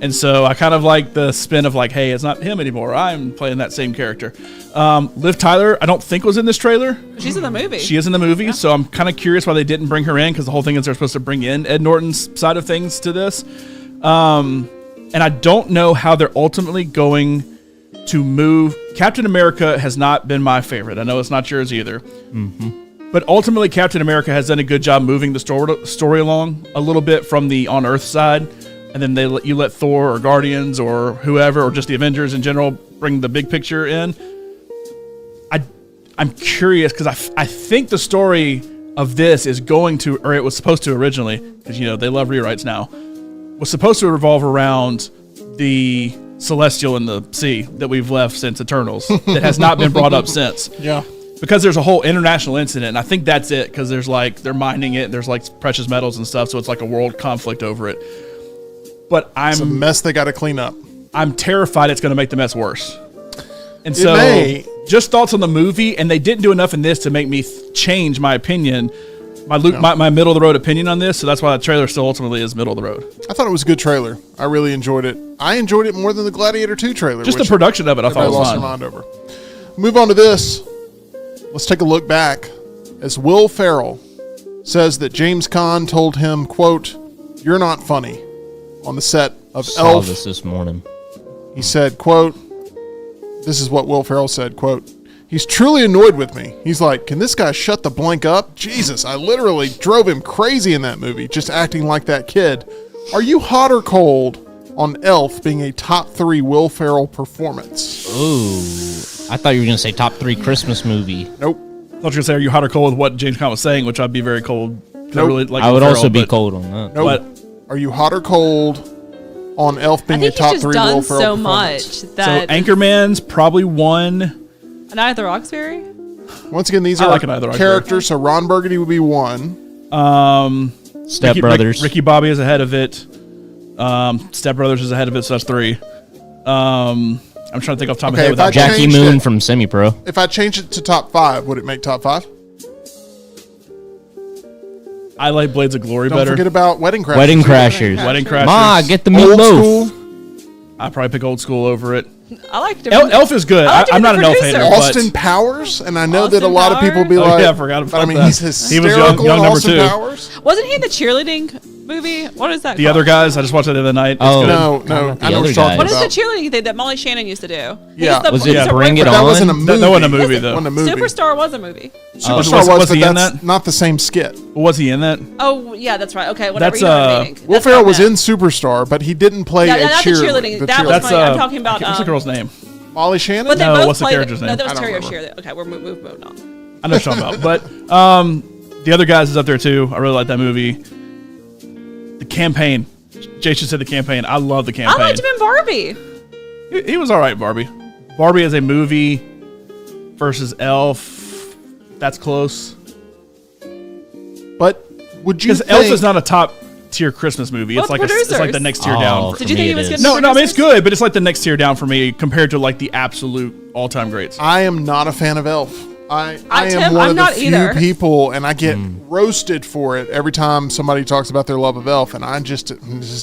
And so I kind of like the spin of like, hey, it's not him anymore. I'm playing that same character. Liv Tyler, I don't think was in this trailer. She's in the movie. She is in the movie, so I'm kind of curious why they didn't bring her in because the whole thing is they're supposed to bring in Ed Norton's side of things to this. And I don't know how they're ultimately going to move. Captain America has not been my favorite. I know it's not yours either. Mm-hmm. But ultimately, Captain America has done a good job moving the story along a little bit from the on Earth side. And then you let Thor or Guardians or whoever, or just the Avengers in general, bring the big picture in. I'm curious because I think the story of this is going to, or it was supposed to originally, because they love rewrites now, was supposed to revolve around the Celestial in the sea that we've left since Eternals that has not been brought up since. Yeah. Because there's a whole international incident, and I think that's it, because there's like, they're mining it, there's like precious metals and stuff, so it's like a world conflict over it. But It's a mess they got to clean up. I'm terrified it's going to make the mess worse. And It so, may. just thoughts on the movie, and they didn't do enough in this to make me change my opinion, my middle of the road opinion on this. So that's why the trailer still ultimately is middle of the road. I thought it was a good trailer. I really enjoyed it. I enjoyed it more than the Gladiator 2 trailer. Just the which production of it, I thought everybody was lost their fine. mind over. Move on to this. Let's take a look back as Will Ferrell says that James Caan told him, quote, "You're not funny," on the set of Saw Elf. this morning. He said, quote, this is what Will Ferrell said, quote, "He's truly annoyed with me. He's like, can this guy shut the blank up? Jesus, I literally drove him crazy in that movie, just acting like that kid. Are you hot or cold on Elf being a top 3 Will Ferrell performance?" Ooh, I thought you were gonna say top 3 Christmas movie. Nope. I thought you were going to say, are you hot or cold with what James Caan was saying, which I'd be very cold. 'Cause I Nope. really like I Will would Ferrell, also be but- cold on that. Nope. But Are you hot or cold on Elf I being a think he's top just 3 done Will Ferrell so performance? much that. so Anchorman's probably one. Night at the Roxbury? Once again, these I are like Another Roxbury. characters, so Ron Burgundy would be 1. Step Brothers. Ricky Bobby is ahead of it. Step Brothers is ahead of it, so that's 3. I'm trying to think off the top of my Okay, head if I without change- Jackie changed Moon it. from Semi Pro. If I change it to top 5, would it make top 5? I like Blades of Glory Don't better. forget about Wedding Crashers. Wedding Crashers. Wedding Crashers. Ma, get the Old meatloaf. School. I probably pick Old School over it. I liked him. Elf is good. I liked him I'm as not a an Elf producer. hater. Austin Powers, and I know that a Austin lot of people be Powers? like, Oh, yeah, I forgot about but I mean, that. he's He was hysterical young in number Austin two. Powers. Wasn't he in the cheerleading movie? What is that The called? Other Guys. I just watched it the other night. It's Oh. good. No, How no, about I the know what other you're talking guys? What is about. the cheerleading thing that Molly Shannon used to do? Yeah. Was it he's the Bring It But that On? wasn't a movie. That wasn't a movie, That though. wasn't a movie. Superstar was a movie. Superstar Was but he in that's that? not the same skit. Was he in that? Oh yeah, that's right. Okay, whatever. That's, you know what I mean. Will That's what Ferrell I was in meant. Superstar, but he didn't play Yeah, a not the cheerleader. cheerleading. The That was cheerleader. That's funny. I'm talking about, what's the girl's name? Molly Shannon. But they No, both what's the played. character's No, name? that was I don't Terry remember. O'Shea. Okay, we're moving on. I know what you're talking about. But The Other Guys is up there too. I really like that movie. The Campaign. Jason said The Campaign. I love The Campaign. I liked him in Barbie. He was all right, Barbie. Barbie as a movie versus Elf. That's close. But would you Because think? Elf is not a top tier Christmas movie. Well, It's like it's producers. like the next tier Oh, down. for Did you me think he it was is. good? No, I mean it's good, but it's like the next tier down for me compared to like the absolute all-time greats. I am not a fan of Elf. I Tim, am one I'm of the not few either. people, and I get roasted for it every time somebody talks about their love of Elf, and it just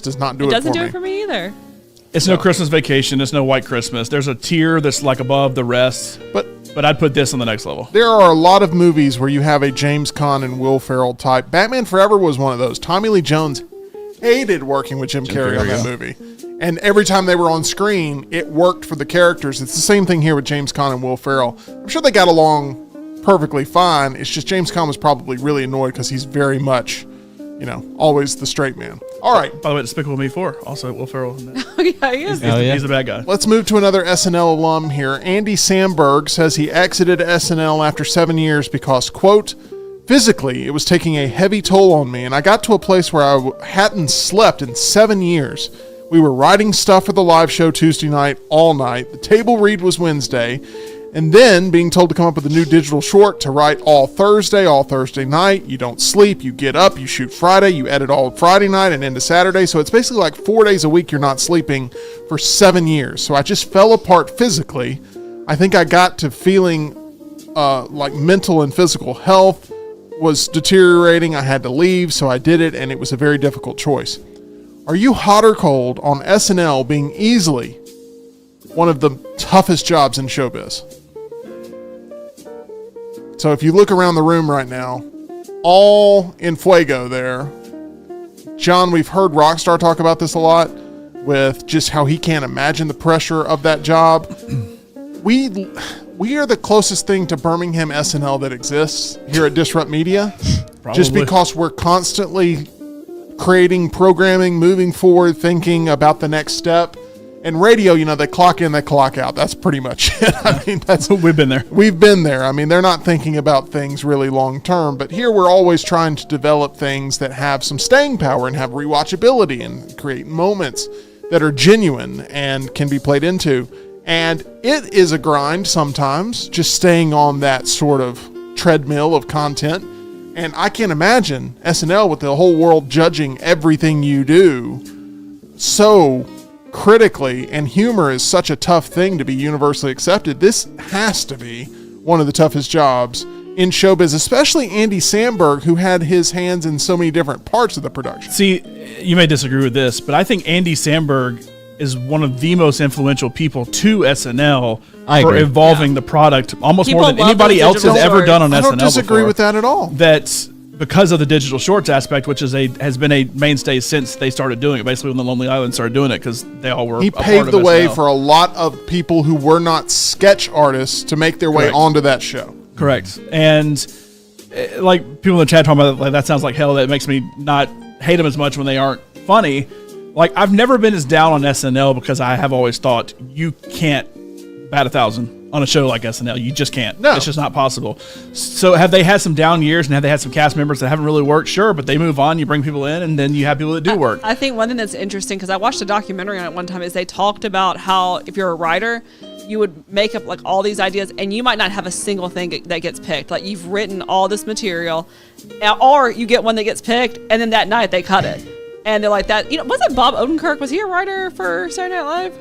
does not do It it, doesn't for do me. it for me either. It's no Christmas Vacation. It's no White Christmas. There's a tier that's like above the rest. But I'd put this on the next level. There are a lot of movies where you have a James Caan and Will Ferrell type. Batman Forever was one of those. Tommy Lee Jones hated working with Jim Carrey on that movie. And every time they were on screen, it worked for the characters. It's the same thing here with James Caan and Will Ferrell. I'm sure they got along perfectly fine. It's just James Caan was probably really annoyed because he's very much, always the straight man. All right, By the way, Despicable Me 4, also Will Ferrell. in that. Oh yeah, he is. Oh, yeah. He's the bad guy. let's move to another SNL alum here. Andy Samberg says he exited SNL after 7 years because, quote, physically, it was taking a heavy toll on me, and I got to a place where I hadn't slept in 7 years. We were writing stuff for the live show Tuesday night all night. The table read was Wednesday. And then being told to come up with a new digital short to write all Thursday night. You don't sleep, you get up, you shoot Friday, you edit all Friday night and into Saturday. So it's basically like 4 days a week you're not sleeping for 7 years. So I just fell apart physically. I think I got to feeling like mental and physical health was deteriorating. I had to leave, so I did it, and it was a very difficult choice. Are you hot or cold on SNL being easily one of the toughest jobs in showbiz? So if you look around the room right now, all in fuego there. John, we've heard Rockstar talk about this a lot with just how he can't imagine the pressure of that job. We are the closest thing to Birmingham SNL that exists here at Disrupt Media. Just Probably. because we're constantly creating programming, moving forward, thinking about the next step. And radio, they clock in, they clock out. That's pretty much it. I mean, We've been there. we've been there. I mean, they're not thinking about things really long term, but here we're always trying to develop things that have some staying power and have rewatchability and create moments that are genuine and can be played into. And it is a grind sometimes, just staying on that sort of treadmill of content. And I can't imagine SNL with the whole world judging everything you do so critically, and humor is such a tough thing to be universally accepted. This has to be one of the toughest jobs in showbiz, especially Andy Samberg, who had his hands in so many different parts of the production. See, you may disagree with this, but I think Andy Samberg is one of the most influential people to SNL I for agree. evolving the product almost People more than love anybody those else has digital ever done on I SNL don't disagree before. with that at all. That's because of the digital shorts aspect, which has been a mainstay since they started doing it. Basically, when the Lonely Island started doing it, because they all were. He a part paved of the way SNL. for a lot of people who were not sketch artists to make their way Correct. onto that show. Correct. And like people in the chat talking about, like, that sounds like hell. That makes me not hate them as much when they aren't funny. Like, I've never been as down on SNL because I have always thought you can't bat 1,000 on a show like SNL. You just can't. No. It's just not possible. So have they had some down years, and have they had some cast members that haven't really worked? Sure, but they move on. You bring people in, and then you have people that do work. I think one thing that's interesting, because I watched a documentary on it one time, is they talked about how if you're a writer, you would make up like all these ideas, and you might not have a single thing that gets picked. Like, you've written all this material, or you get one that gets picked, and then that night they cut it. And they're like that. Was it Bob Odenkirk? Was he a writer for Saturday Night Live?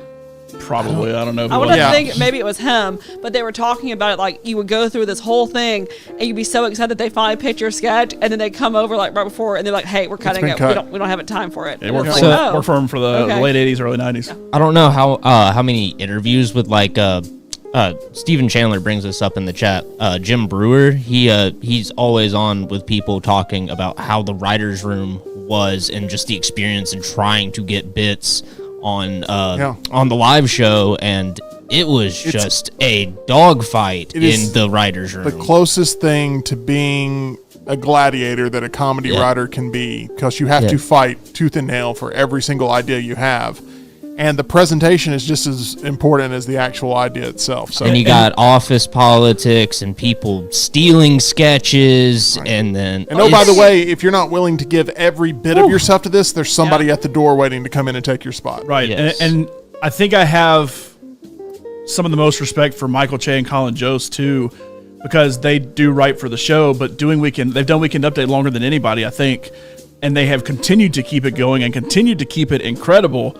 Probably. I don't know. I would Yeah. think maybe it was him, but they were talking about it like you would go through this whole thing and you'd be so excited that they finally picked your sketch, and then they come over like right before and they're like, "Hey, we're cutting been it. cut. We don't have time for it." It And worked, it's for, like, oh. worked for him for the Okay. late 80s, early 90s. I don't know how many interviews with like Steven Chandler brings this up in the chat. Jim Brewer, he's always on with people talking about how the writers' room was and just the experience and trying to get bits on the live show, and it was just a dogfight in the writers' room. The closest thing to being a gladiator that a comedy writer can be, because you have to fight tooth and nail for every single idea you have. And the presentation is just as important as the actual idea itself. So, and you got office politics and people stealing sketches, and then... And oh, by the way, if you're not willing to give every bit of yourself to this, there's somebody at the door waiting to come in and take your spot. Right. Yes. And I think I have some of the most respect for Michael Che and Colin Jost, too, because they do write for the show, but they've done Weekend Update longer than anybody, I think. And they have continued to keep it going and continued to keep it incredible,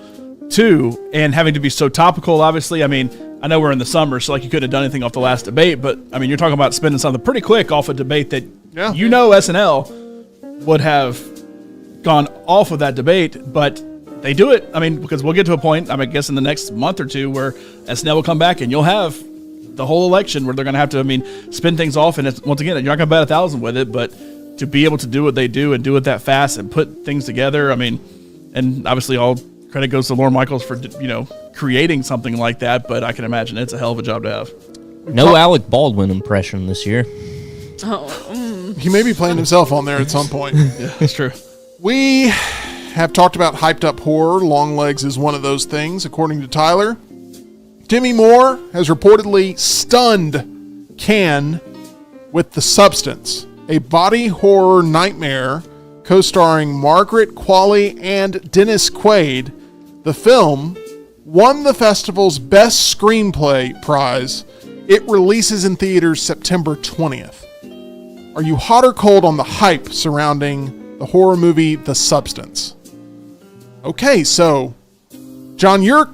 too, and having to be so topical, obviously. I mean, I know we're in the summer, so like you couldn't have done anything off the last debate, but I mean, you're talking about spending something pretty quick off a debate that SNL would have gone off of that debate, but they do it. I mean, because we'll get to a point, I guess in the next month or two, where SNL will come back and you'll have the whole election where they're going to have to, spin things off, and it's, once again, you're not going to bet 1,000 with it, but to be able to do what they do and do it that fast and put things together, I mean, and obviously all credit goes to Lorne Michaels for, creating something like that, but I can imagine it's a hell of a job to have. No Alec Baldwin impression this year. He may be playing himself on there at some point. Yeah, that's true. We have talked about hyped up horror. Longlegs is one of those things, according to Tyler. Demi Moore has reportedly stunned Ken with The Substance, a body horror nightmare co-starring Margaret Qualley and Dennis Quaid. The film won the festival's Best Screenplay prize. It releases in theaters September 20th. Are you hot or cold on the hype surrounding the horror movie The Substance? Okay, so, John, you're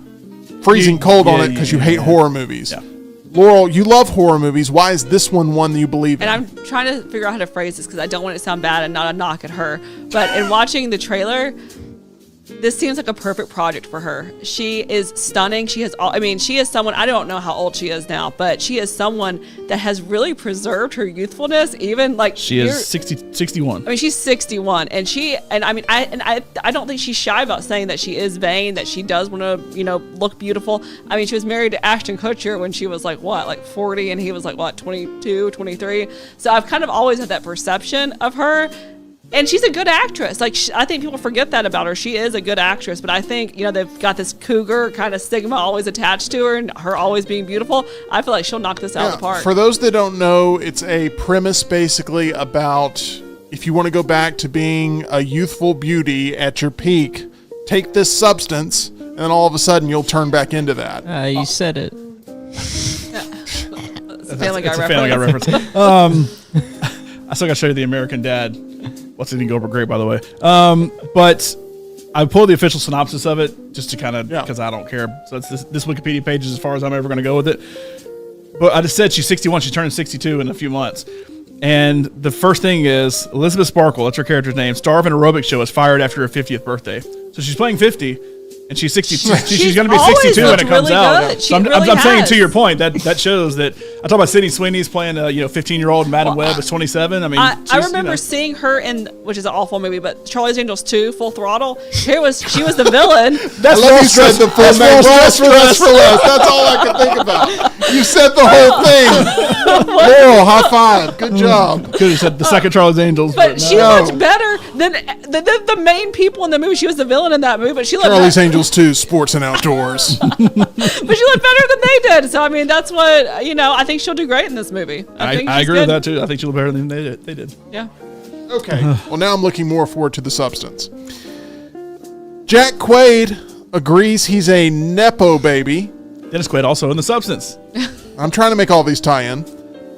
freezing cold on it because you hate horror movies. Yeah. Laurel, you love horror movies. Why is this one that you believe in? And I'm trying to figure out how to phrase this because I don't want it to sound bad and not a knock at her. But in watching the trailer, this seems like a perfect project for her. She is stunning. She is someone, I don't know how old she is now, but she is someone that has really preserved her youthfulness, even like She is 61. I mean, she's 61, and I don't think she's shy about saying that she is vain, that she does want to, look beautiful. I mean, she was married to Ashton Kutcher when she was like 40, and he was like 22, 23. So I've kind of always had that perception of her. And she's a good actress. Like, I think people forget that about her. She is a good actress, but I think, they've got this cougar kind of stigma always attached to her and her always being beautiful. I feel like she'll knock this out of the park. For those that don't know, it's a premise basically about if you want to go back to being a youthful beauty at your peak, take this substance, and then all of a sudden you'll turn back into that. You said it. It's a Family Guy reference. I still got to show you The American Dad. What's it didn't go over great, by the way. But I pulled the official synopsis of it just to kind of, because I don't care. So it's this Wikipedia page is as far as I'm ever going to go with it. But I just said she's 61. She's turning 62 in a few months. And the first thing is Elizabeth Sparkle, that's her character's name, star of an aerobic show, is fired after her 50th birthday. So she's playing 50. And she's 62. She's going to be 62 when it comes really out. Good. So I'm saying to your point that shows that I talk about Sydney Sweeney's playing a 15-year-old Madam Web is 27. I mean, I remember seeing her in, which is an awful movie, but Charlie's Angels 2, Full Throttle. She was the villain. That's what you said the full name. Less for less. That's all I could think about. You said the whole thing. Laurel, high five. Good job. Could have said the second Charlie's Angels, but she's much better than the main people in the movie. She was the villain in that movie, but she looked Charlie's Angels 2, Sports and Outdoors. But she looked better than they did. So I mean, that's what I think she'll do great in this movie. I agree with that too. I think she'll do better than they did. Yeah. Okay. Well, now I'm looking more forward to The Substance. Jack Quaid agrees he's a Nepo baby. Dennis Quaid also in The Substance. I'm trying to make all these tie in.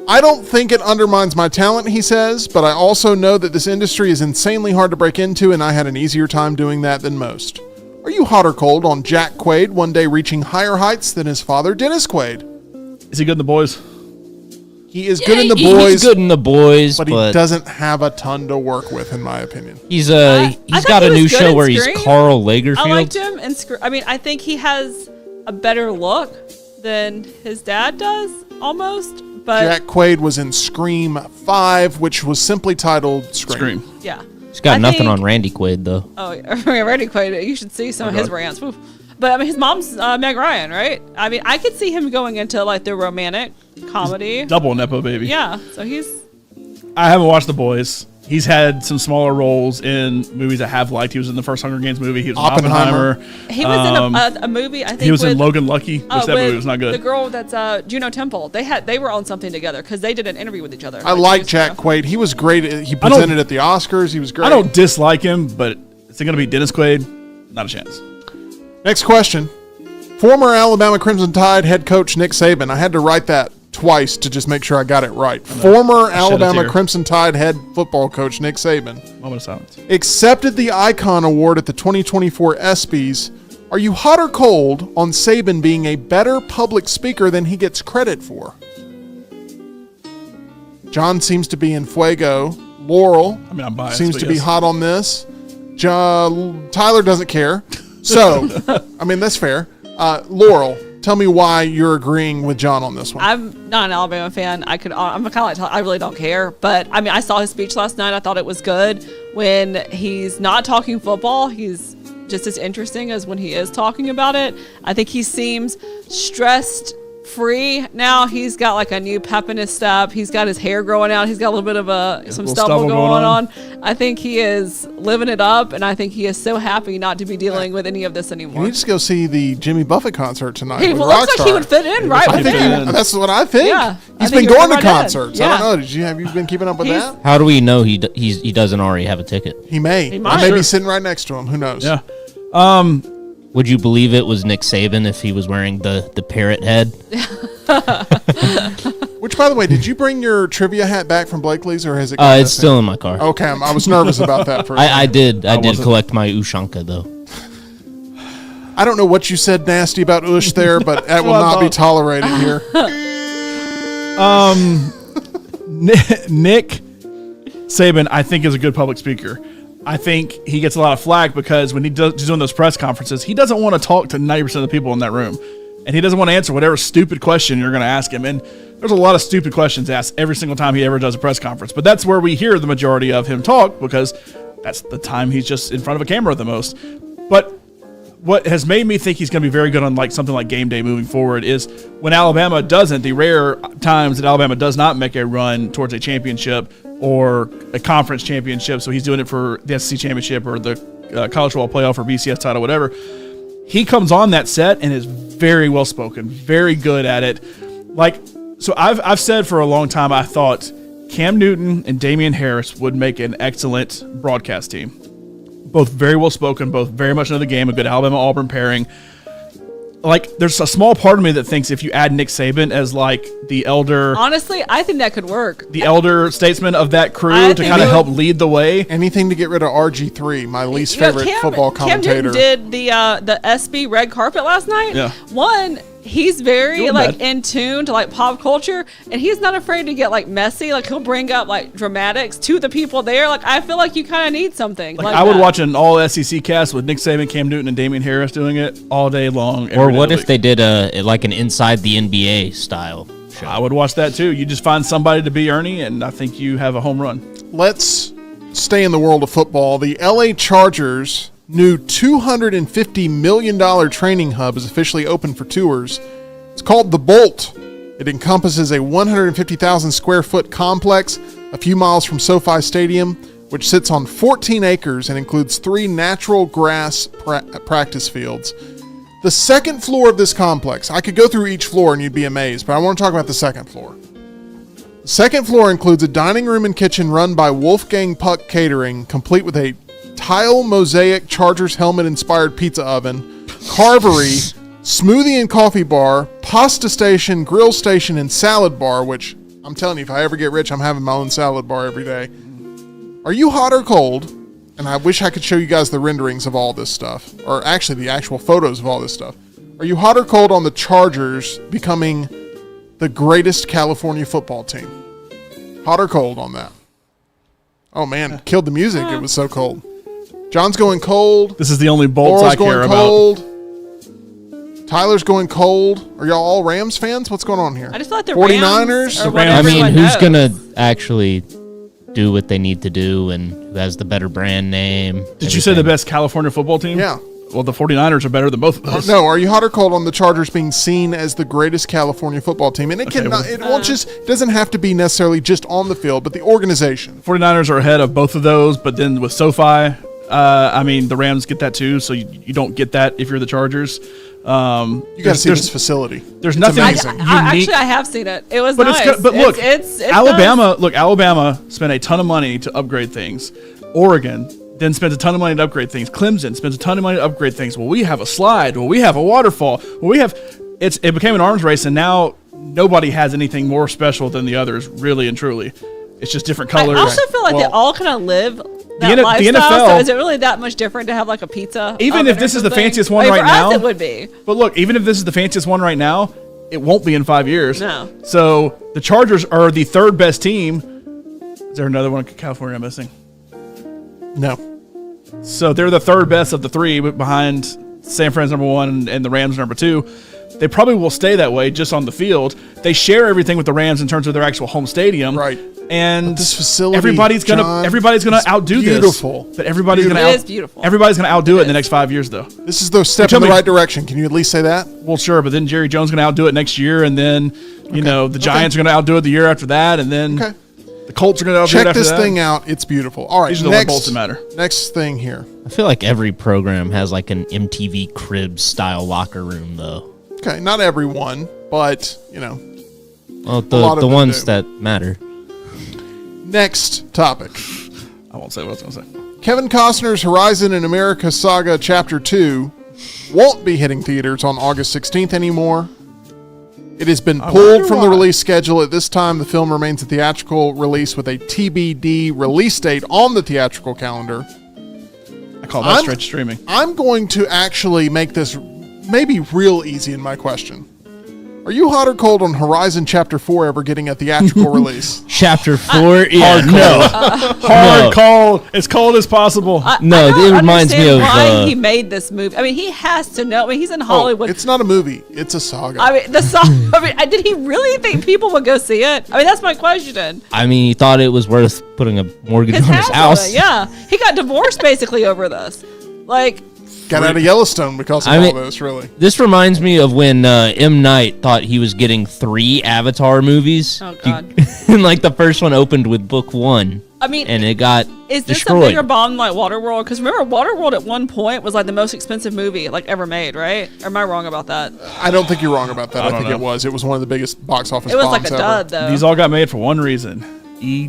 I don't think it undermines my talent, he says, but I also know that this industry is insanely hard to break into, and I had an easier time doing that than most. Are you hot or cold on Jack Quaid one day reaching higher heights than his father, Dennis Quaid? Is he good in The Boys? He is good in The He's Boys, good in The Boys, but he doesn't have a ton to work with, in my opinion. He's I thought got he a was new good show in where he's Scream. Carl Lagerfeld. I liked him in I mean, I think he has a better look than his dad does, almost. But Jack Quaid was in Scream 5, which was simply titled Scream. yeah, He's got I nothing think- on Randy Quaid though. Oh, yeah, Randy Quaid. You should see some of his God. rants. Oof. But I mean, his mom's Meg Ryan, right? I mean, I could see him going into like the romantic comedy. Double Nepo baby. Yeah, so he's I haven't watched The Boys. He's had some smaller roles in movies I have liked. He was in the first Hunger Games movie. He was in Oppenheimer. Oppenheimer. he was in a movie. I think He was with, in Logan Lucky, which that with movie was not good. The girl that's Juno Temple. They were on something together because they did an interview with each other. I like years Jack ago. Quaid. He was great. He presented at the Oscars. He was great. I don't dislike him, but is it going to be Dennis Quaid? Not a chance. Next question. Former Alabama Crimson Tide head coach Nick Saban. I had to write that twice to just make sure I got it right. Former Alabama tear. Crimson Tide head football coach Nick Saban Moment of silence. accepted the Icon Award at the 2024 ESPYs. Are you hot or cold on Saban being a better public speaker than he gets credit for? John seems to be in fuego. Laurel I mean, I'm biased. seems but to be yes. hot on this. Tyler doesn't care. So, I mean, that's fair. Laurel, tell me why you're agreeing with John on this one. I'm not an Alabama fan. I'm kind of like I really don't care. But I mean, I saw his speech last night. I thought it was good. When he's not talking football, he's just as interesting as when he is talking about it. I think he seems stressed free now. He's got like a new pep in his step. He's got his hair growing out. He's got a little bit of some little stubble stubble going going on. I think he is living it up, and I think he is so happy not to be dealing with any of this You anymore. need to go see the Jimmy Buffett concert tonight. He with looks like he Rockstar. would fit in right I with think it. that's what I think. Yeah, I He's think been you're going to right in. concerts. Yeah. I don't know. Have you been keeping up with He's- that? How do we know he doesn't already have a ticket? He may. He might. may be Sure. sitting right next to him. Who knows? Yeah. Would you believe it was Nick Saban if he was wearing the parrot head? Which, by the way, did you bring your trivia hat back from Blakely's, or has it? gone It's missing? still in my car. Okay, I was nervous about that. For a I second. did wasn't. collect my Ushanka though. I don't know what you said nasty about Ush there, but that will not be tolerated here. Nick Saban, I think, is a good public speaker. I think he gets a lot of flack because when he's doing those press conferences, he doesn't want to talk to 90% of the people in that room. And he doesn't want to answer whatever stupid question you're going to ask him. And there's a lot of stupid questions asked every single time he ever does a press conference. But that's where we hear the majority of him talk because that's the time he's just in front of a camera the most. But what has made me think he's going to be very good on like something like game day moving forward is when Alabama doesn't, the rare times that Alabama does not make a run towards a championship or a conference championship. So he's doing it for the SEC championship or the college football playoff or BCS title, whatever. He comes on that set and is very well spoken, very good at it. Like, so I've said for a long time, I thought Cam Newton and Damian Harris would make an excellent broadcast team. Both very well spoken, both very much know the game, a good Alabama-Auburn pairing. Like, there's a small part of me that thinks if you add Nick Saban as like the elder, Honestly, I think that could work. the elder statesman of that I crew to think kind it of would- help lead the way. Anything to get rid of RG3, my least You know, favorite football commentator. Cam Newton did the SB red carpet last night. Yeah. One, he's very Doing like bad. in tune to like pop culture, and he's not afraid to get like messy. Like he'll bring up like dramatics to the people there. Like I feel like you kind of need something. Like Like I would that. watch an all SEC cast with Nick Saban, Cam Newton, and Damian Harris doing it all day long. Or every day what of the if they did like an inside the NBA style show? I would watch that too. You just find somebody to be Ernie, and I think you have a home run. Let's stay in the world of football. The LA Chargers' new $250 million training hub is officially open for tours. It's called The Bolt. It encompasses a 150,000 square foot complex a few miles from SoFi Stadium, which sits on 14 acres and includes 3 natural grass practice fields. The second floor of this complex, I could go through each floor and you'd be amazed, but I want to talk about the second floor. The second floor includes a dining room and kitchen run by Wolfgang Puck Catering, complete with a tile mosaic Chargers helmet-inspired pizza oven, carvery, smoothie and coffee bar, pasta station, grill station, and salad bar, which I'm telling you, if I ever get rich, I'm having my own salad bar every day. Are you hot or cold and I wish I could show you guys the renderings of all this stuff, or actually the actual photos of all this stuff. Are you hot or cold on the Chargers becoming the greatest California football team? Hot or cold on that? Oh man, killed the music. It was so cold. John's going cold. This is the only bolts Laurel's I care going about. cold. Tyler's going cold. Are y'all all Rams fans? What's going on here? I just feel like the 49ers? Rams are The what Rams. I everyone mean, who's knows. gonna actually do what they need to do, and who has the better brand name? Did you say the everything? best California football team? Yeah. Well, the 49ers are better than both of those. No, are you hot or cold on the Chargers being seen as the greatest California football team? And it Okay, cannot, well- it won't just, it doesn't have to be necessarily just on the field, but the organization. 49ers are ahead of both of those, but then with SoFi, I mean, the Rams get that too, so you don't get that if you're the Chargers. You got to see this facility. There's It's nothing amazing. unique. Actually, I have seen it. It was But nice. it's but look, it's Alabama. Look, Alabama spent a ton of money to upgrade things. Oregon then spends a ton of money to upgrade things. Clemson spends a ton of money to upgrade things. Well, we have a slide. Well, we have a waterfall. Well, we have. It became an arms race, and now nobody has anything more special than the others, really and truly. It's just different colors. I also feel like they Well, all kind of live that the lifestyle. NFL So is it really that much different to have like a pizza? Even oven if or this is the something? fanciest one I mean, right for now- us it would be. But look, even if this is the fanciest one right now, it won't be in 5 years. No. So the Chargers are the third best team. Is there another one in California I'm missing? No. So they're the third best of the three, but behind San Fran's number one and the Rams number two. They probably will stay that way just on the field. They share everything with the Rams in terms of their actual home stadium. Right. And But this facility, everybody's gonna John, is outdo beautiful. this. But everybody's gonna It is beautiful. Everybody's gonna outdo it in the is. next 5 years, though. This is the step tell in the me- right direction. Can you at least say that? Well, sure, but then Jerry Jones is gonna outdo it next year, and then you know the Giants are gonna outdo it the year after that, and then Okay. the Colts are gonna outdo it Check after this that. thing out. It's beautiful. All right. These are the only next, bolts that matter. Next thing here. I feel like every program has like an MTV Cribs style locker room, though. Okay. Not everyone, but, you know. Well, lot of the them ones do. that matter. Next topic. I won't say what I was gonna say. Kevin Costner's Horizon in America Saga Chapter 2 won't be hitting theaters on August 16th anymore. It has been pulled from the release schedule. At this time, the film remains a theatrical release with a TBD release date on the theatrical calendar. I call that stretch streaming. I'm going to actually make this maybe real easy in my question. Are you hot or cold on Horizon Chapter 4 ever getting a theatrical release? Chapter 4, yeah, no. Hard No. cold, as cold as possible. No, I don't it reminds me understand of, why he made this movie. I mean, he has to know. I mean, he's in Hollywood. It's not a movie. It's a saga. I mean, the song. I mean, did he really think people would go see it? I mean, that's my question. I mean, he thought it was worth putting a mortgage on his on house. it, yeah, he got divorced basically over this. Like, Got out of Yellowstone because of I mean- all this, really. This reminds me of when M. Night thought he was getting 3 Avatar movies. Oh, God. And like the first one opened with book 1. I mean, And it got is this destroyed. a bigger bomb than like Waterworld? Because remember, Waterworld at one point was like the most expensive movie like ever made, right? Or am I wrong about that? I don't think you're wrong about that. I don't think know. it was. It was one of the biggest box office It was bombs like a ever. dud, though. These all got made for one reason: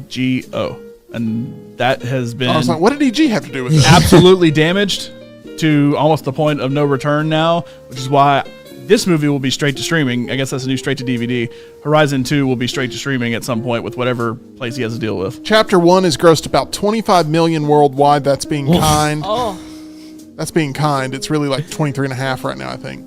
EGO, and that has been I was like, what did EG have to do with this? absolutely damaged to almost the point of no return now, which is why this movie will be straight to streaming. I guess that's a new straight to DVD. Horizon 2 will be straight to streaming at some point with whatever place he has to deal with. Chapter 1 has grossed about 25 million worldwide. That's being kind. Oh, That's being kind. It's really like 23 and a half right now, I think.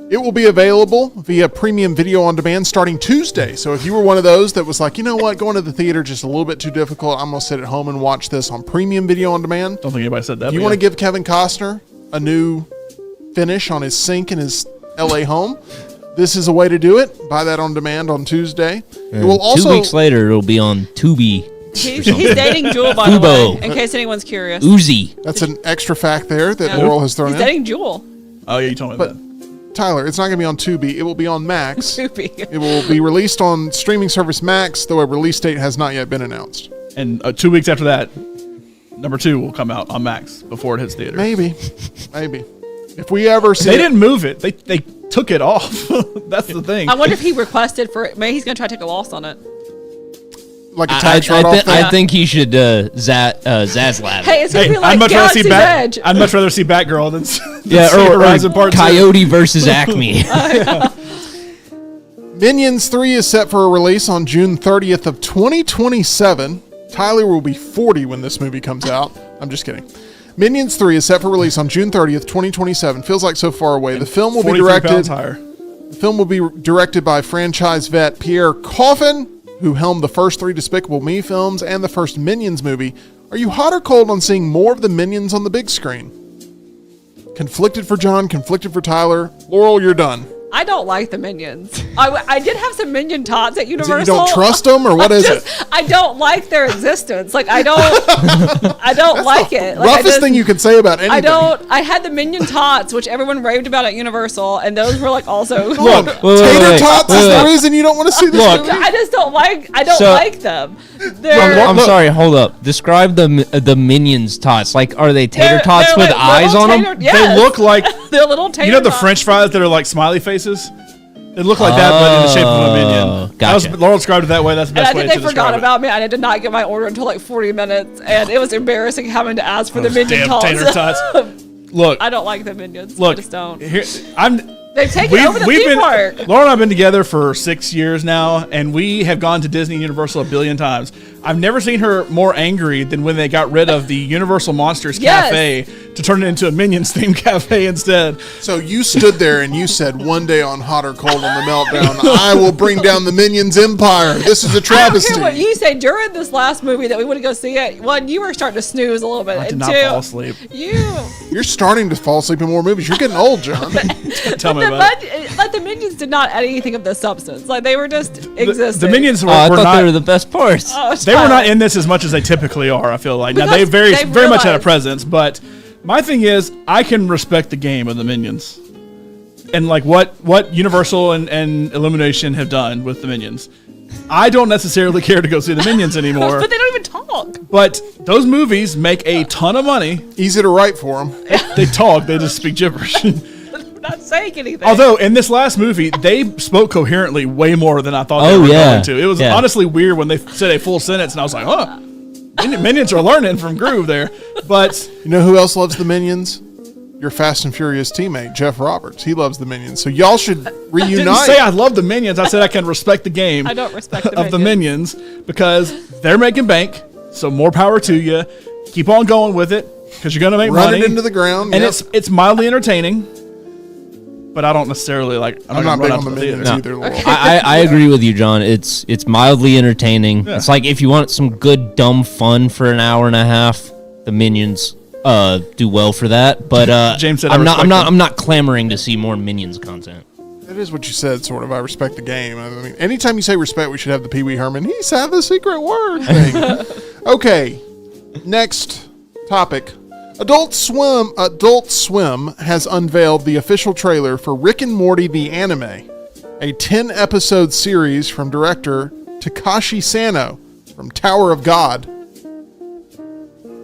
It will be available via premium video on demand starting Tuesday. So if you were one of those that was like, you know what, going to the theater just a little bit too difficult, I'm going to sit at home and watch this on premium video on demand. Don't think anybody said that. You but want to yeah. give Kevin Costner a new finish on his sink in his LA home? This is a way to do it. Buy that on demand on Tuesday. It will also 2 weeks later, it'll be on Tubi. he's dating Jewel, by the Fubo. way, in case anyone's curious. Uzi. That's an extra fact there that Yeah. Laurel has thrown He's in. dating Jewel. Oh yeah, you told me But that. Tyler, it's not going to be on Tubi. It will be on Max. Soupy. It will be released on streaming service Max, though a release date has not yet been announced. And 2 weeks after that, number 2 will come out on Max before it hits theaters. Maybe. If we ever see They it- didn't move it. They took it off. That's the thing. I wonder if he requested for it. Maybe he's gonna try to take a loss on it. like a tax write-off thing. I think he should Zaslav. Hey, it's gonna be like I'd much rather Galaxy's see Edge. I'd much rather see Batgirl than yeah, see Horizon Part 2. Coyote versus Acme. Minions 3 is set for a release on June 30th of 2027. Tyler will be 40 when this movie comes out. I'm just kidding. Minions 3 is set for release on June 30th, 2027. Feels like so far away. The film will be 43 pounds directed. higher. The film will be directed by franchise vet Pierre Coffin, who helmed the first 3 Despicable Me films and the first Minions movie. Are you hot or cold on seeing more of the Minions on the big screen? Conflicted for John, conflicted for Tyler. Laurel, you're done. I don't like the Minions. I did have some Minion tots at Universal. You don't trust them, or what is it? I don't like their existence. Like I don't like it. Like, Roughest thing you could say about anything. I had the Minion tots, which everyone raved about at Universal, and those were like also. Look, tater tots is the reason you don't want to see this movie. I just don't like. I don't like them. I'm sorry. Hold up. Describe the Minions tots. Like, are they tater tots with like eyes on them? Yes. They look like they're little tater. You know the tots. French fries that are like smiley faces? They look like that, but in the shape of a minion. Gotcha. Laurel described it that way. That's the And best I way think to they forgot describe about me. I did not get my order until like 40 minutes, and it was embarrassing having to ask for the Minion Damn tots. tater tots. Look, I don't like the Minions. look. I just don't. Here, They've taken over the theme park. Laura and I have been together for 6 years now, and we have gone to Disney and Universal a billion times. I've never seen her more angry than when they got rid of the Universal Monsters Cafe to turn it into a Minions themed cafe instead. So you stood there and you said, one day on Hot or Cold on the Meltdown, I will bring down the Minions empire. This is a I don't travesty. care what you say. During this last movie that we went to go see it, one, you were starting to snooze a little bit. I did and not two, fall asleep. You're starting to fall asleep in more movies. You're getting old, John. Tell me about it. Like the Minions did not add anything of the substance. Like they were just existing. The Minions were, I were thought not. they were the best parts. They were not in this as much as they typically are, I feel like. Now, they Because very much had a realized- presence, but my thing is, I can respect the game of the Minions. And, like, what Universal and Illumination have done with the Minions. I don't necessarily care to go see the Minions anymore. But they don't even talk. But those movies make a ton of money. Easy to write for them. They talk, they just speak gibberish. They're not saying anything. Although, in this last movie, they spoke coherently way more than I thought they Oh, were yeah. going to. It was Yeah. honestly weird when they said a full sentence, and I was like, huh. Minions are learning from Groove there. But You know who else loves the Minions? Your Fast and Furious teammate, Jeff Roberts. He loves the Minions. So y'all should reunite. didn't say I love the Minions. I said I can respect the game I don't respect the of the Minions because they're making bank. So more power to you. Keep on going with it because you're going to make Run money. it into the ground. And Yep. it's mildly entertaining. But I don't necessarily like. I'm not big on the theater. Minions either, Laurel. I agree with you, John. It's mildly entertaining. Yeah. It's like if you want some good dumb fun for an hour and a half, the Minions do well for that. But James said I'm not respect them. I'm not clamoring to see more Minions content. That is what you said, sort of. I respect the game. I mean, anytime you say respect, we should have the Pee Wee Herman. He said the secret word thing. Okay, next topic. Adult Swim has unveiled the official trailer for Rick and Morty the Anime, a 10-episode series from director Takashi Sano from Tower of God.